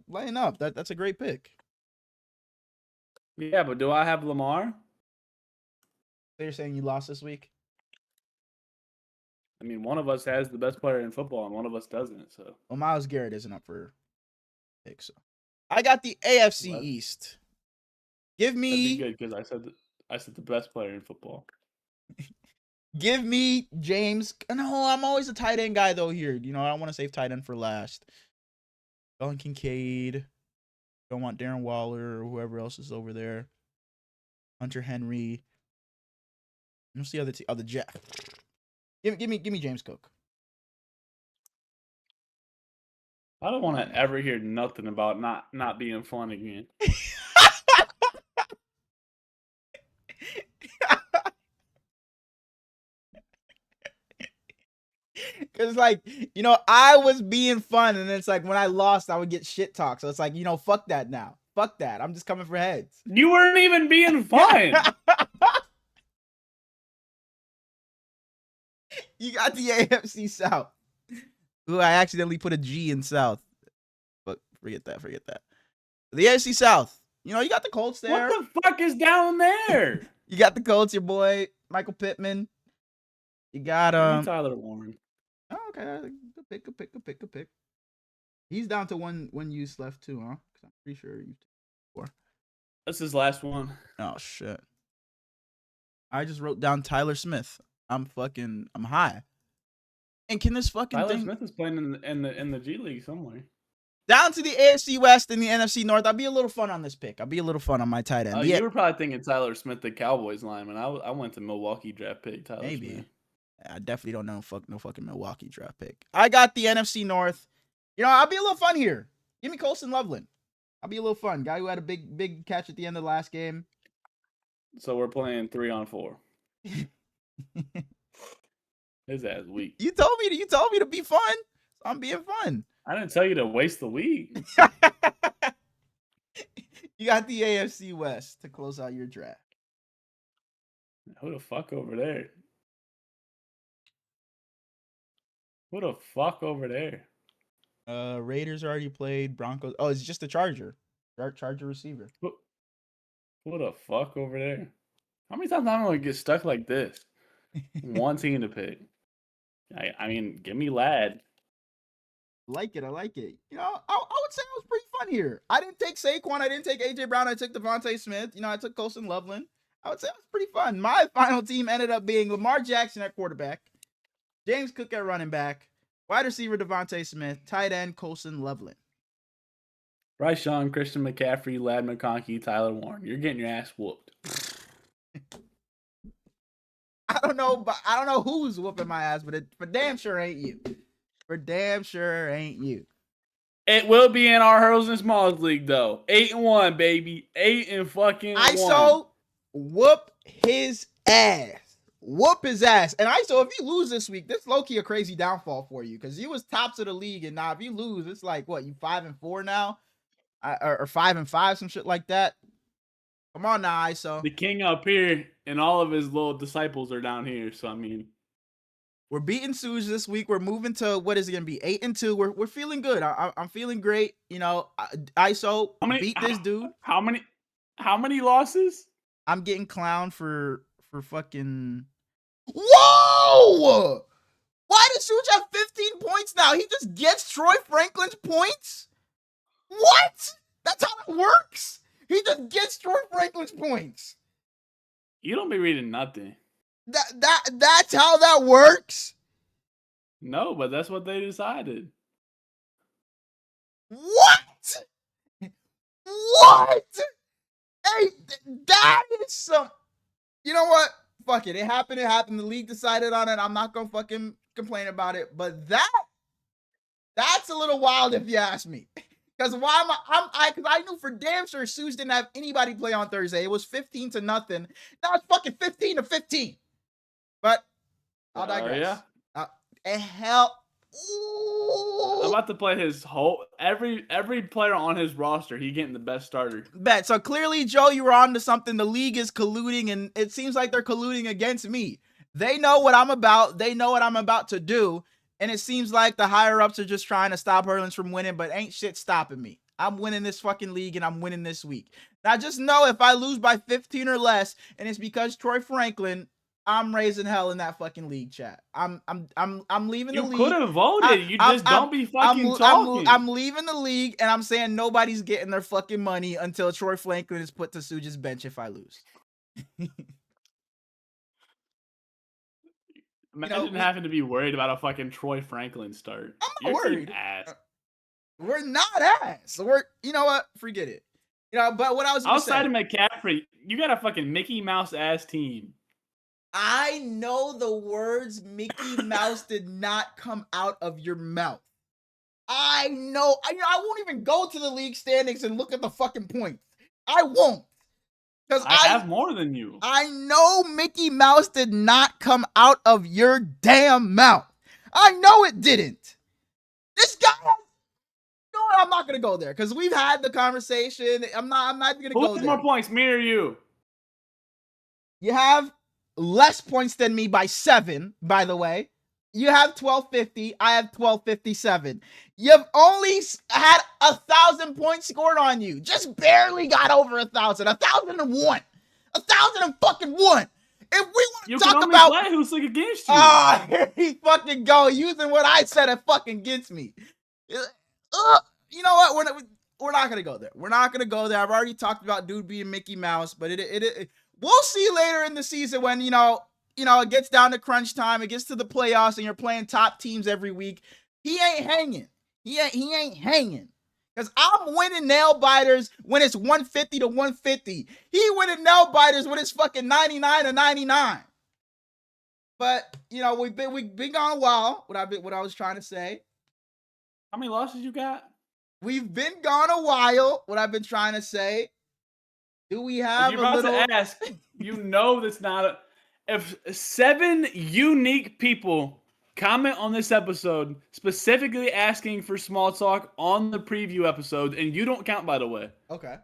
laying up. That's a great pick. Yeah, but do I have Lamar? So you're saying you lost this week? I mean, one of us has the best player in football, and one of us doesn't. So, well, Myles Garrett isn't up for pick. So, I got the AFC East. Give me. That'd be good because I said the best player in football. Give me James. No, I'm always a tight end guy though. Here, I don't want to save tight end for last. Dalton Kincaid. Don't want Darren Waller or whoever else is over there. Hunter Henry. Let's see the Jeff. Give me James Cook. I don't want to ever hear nothing about not being fun again. Cause I was being fun, and it's like when I lost, I would get shit talk. So it's like, fuck that now. Fuck that. I'm just coming for heads. You weren't even being fun. You got the AFC South. Ooh, I accidentally put a G in South. But forget that. The AFC South. You got the Colts there. What the fuck is down there? You got the Colts, your boy Michael Pittman. You got Tyler Warren. Oh, okay. Good pick. He's down to one use left too, huh? Because I'm pretty sure you took 4. That's his last one. Oh shit. I just wrote down Tyler Smith. I'm high. And can this fucking Tyler Smith is playing in the G League somewhere. Down to the AFC West and the NFC North. I'll be a little fun on this pick. I'll be a little fun on my tight end. You were probably thinking Tyler Smith, the Cowboys lineman. I went to Milwaukee draft pick Tyler Smith. I definitely don't know no fucking Milwaukee draft pick. I got the NFC North. I'll be a little fun here. Give me Colson Loveland. I'll be a little fun. Guy who had a big catch at the end of the last game. So we're playing 3-on-4. His ass weak. You told me to be fun. So I'm being fun. I didn't tell you to waste the week. You got the AFC West to close out your draft. Who the fuck over there? Who the fuck over there? Raiders already played. Broncos. Oh, it's just a Charger. Charger receiver. Who the fuck over there? How many times I'm gonna get stuck like this? One team to pick. I mean, give me Ladd. I like it. I would say I was pretty fun here. I didn't take Saquon. I didn't take AJ Brown. I took Devontae Smith. I took Colson Loveland. I would say it was pretty fun. My final team ended up being Lamar Jackson at quarterback, James Cook at running back, wide receiver Devontae Smith, tight end Colson Loveland. Bryce Young, Christian McCaffrey, Ladd McConkey, Tyler Warren. You're getting your ass whooped. I don't know who's whooping my ass, but it for damn sure ain't you. For damn sure ain't you. It will be in our Hurls and Smallz league though. 8-1, baby. 8-1. ISO, whoop his ass. Whoop his ass. And ISO, if you lose this week, this low-key a crazy downfall for you because you was tops of the league, and now if you lose, it's like what, you 5-4 now, or 5-5, some shit like that. Come on now, ISO. The king up here, and all of his little disciples are down here. So I mean, we're beating Suge this week. We're moving to what is it gonna be? 8-2. We're feeling good. I'm feeling great. ISO beat this dude. How many losses? I'm getting clowned for fucking. Whoa! Why does Suge have 15 points now? He just gets Troy Franklin's points? What? That's how that works? He just gets Troy Franklin's points. You don't be reading nothing. That's how that works? No, but that's what they decided. What? What? Hey, that is some. You know what? fuck it. It happened. The league decided on it. I'm not gonna fucking complain about it. But that's a little wild if you ask me. Because why am because I knew for damn sure Suze didn't have anybody play on Thursday. It was 15-0. Now it's fucking 15-15. But I'll digress. Yeah. Hell. I'm about to play his whole every player on his roster. He getting the best starter. Bet. So clearly, Joe, you were on to something. The league is colluding, and it seems like they're colluding against me. They know what I'm about. They know what I'm about to do. And it seems like the higher ups are just trying to stop Hurlins from winning, but ain't shit stopping me. I'm winning this fucking league, and I'm winning this week. Now, just know if I lose by 15 or less, and it's because Troy Franklin, I'm raising hell in that fucking league, chat. I'm leaving the league. You could have voted. You just don't be fucking talking. I'm leaving the league, and I'm saying nobody's getting their fucking money until Troy Franklin is put to Suge's bench if I lose. Imagine having to be worried about a fucking Troy Franklin start. I'm not worried. Ass. We're not ass. You know what? Forget it. But what I was outside of McCaffrey, you got a fucking Mickey Mouse ass team. I know the words Mickey Mouse did not come out of your mouth. I know. I won't even go to the league standings and look at the fucking points. I won't. Because I have more than you. I know Mickey Mouse did not come out of your damn mouth. I know it didn't. This guy. You know what? I'm not gonna go there because we've had the conversation. I'm not gonna go there. Who has more points, me or you? You have less points than me by 7, by the way. You have 1250. I have 1257. You've only had 1,000 points scored on you. Just barely got over 1,000. 1,001. 1,001. If we want to talk about play who's like against you. Oh, here he fucking go using what I said it fucking against me. You know what? We're not gonna go there. We're not gonna go there. I've already talked about dude being Mickey Mouse, but it we'll see later in the season when it gets down to crunch time, it gets to the playoffs, and you're playing top teams every week. He ain't hanging. He ain't hanging. Because I'm winning nail biters when it's 150-150. He winning nail biters when it's fucking 99-99. But we've been gone a while. What I was trying to say. How many losses you got? We've been gone a while. What I've been trying to say. Do we have you're about to ask? That's not if 7 unique people comment on this episode specifically asking for small talk on the preview episode, and you don't count, by the way. Okay.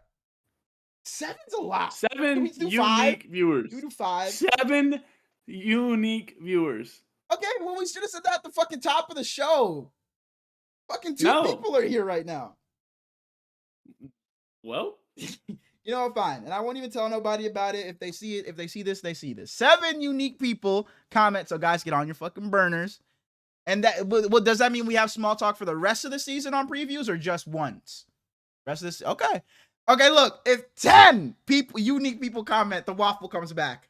7's a lot. 7 unique viewers. You do 5. 7 unique viewers. Okay, well, we should have said that at the fucking top of the show. Fucking 2 people are here right now. Well, fine. And I won't even tell nobody about it. If they see it, if they see this, they see this. 7 unique people comment. So guys, get on your fucking burners. And does that mean we have small talk for the rest of the season on previews or just once? Rest of this. Okay. Okay. Look, if 10 unique people comment, the waffle comes back.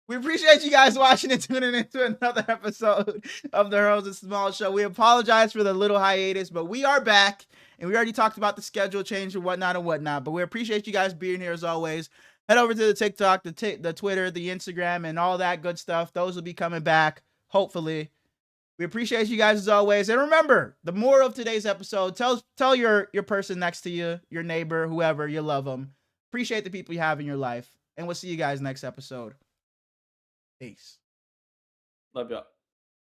We appreciate you guys watching and tuning into another episode of the Hurls and Smallz Show. We apologize for the little hiatus, but we are back. And we already talked about the schedule change and whatnot. But we appreciate you guys being here as always. Head over to the TikTok, the Twitter, the Instagram, and all that good stuff. Those will be coming back, hopefully. We appreciate you guys as always. And remember, the moral of today's episode, tell your person next to you, your neighbor, whoever, you love them. Appreciate the people you have in your life. And we'll see you guys next episode. Peace. Love y'all.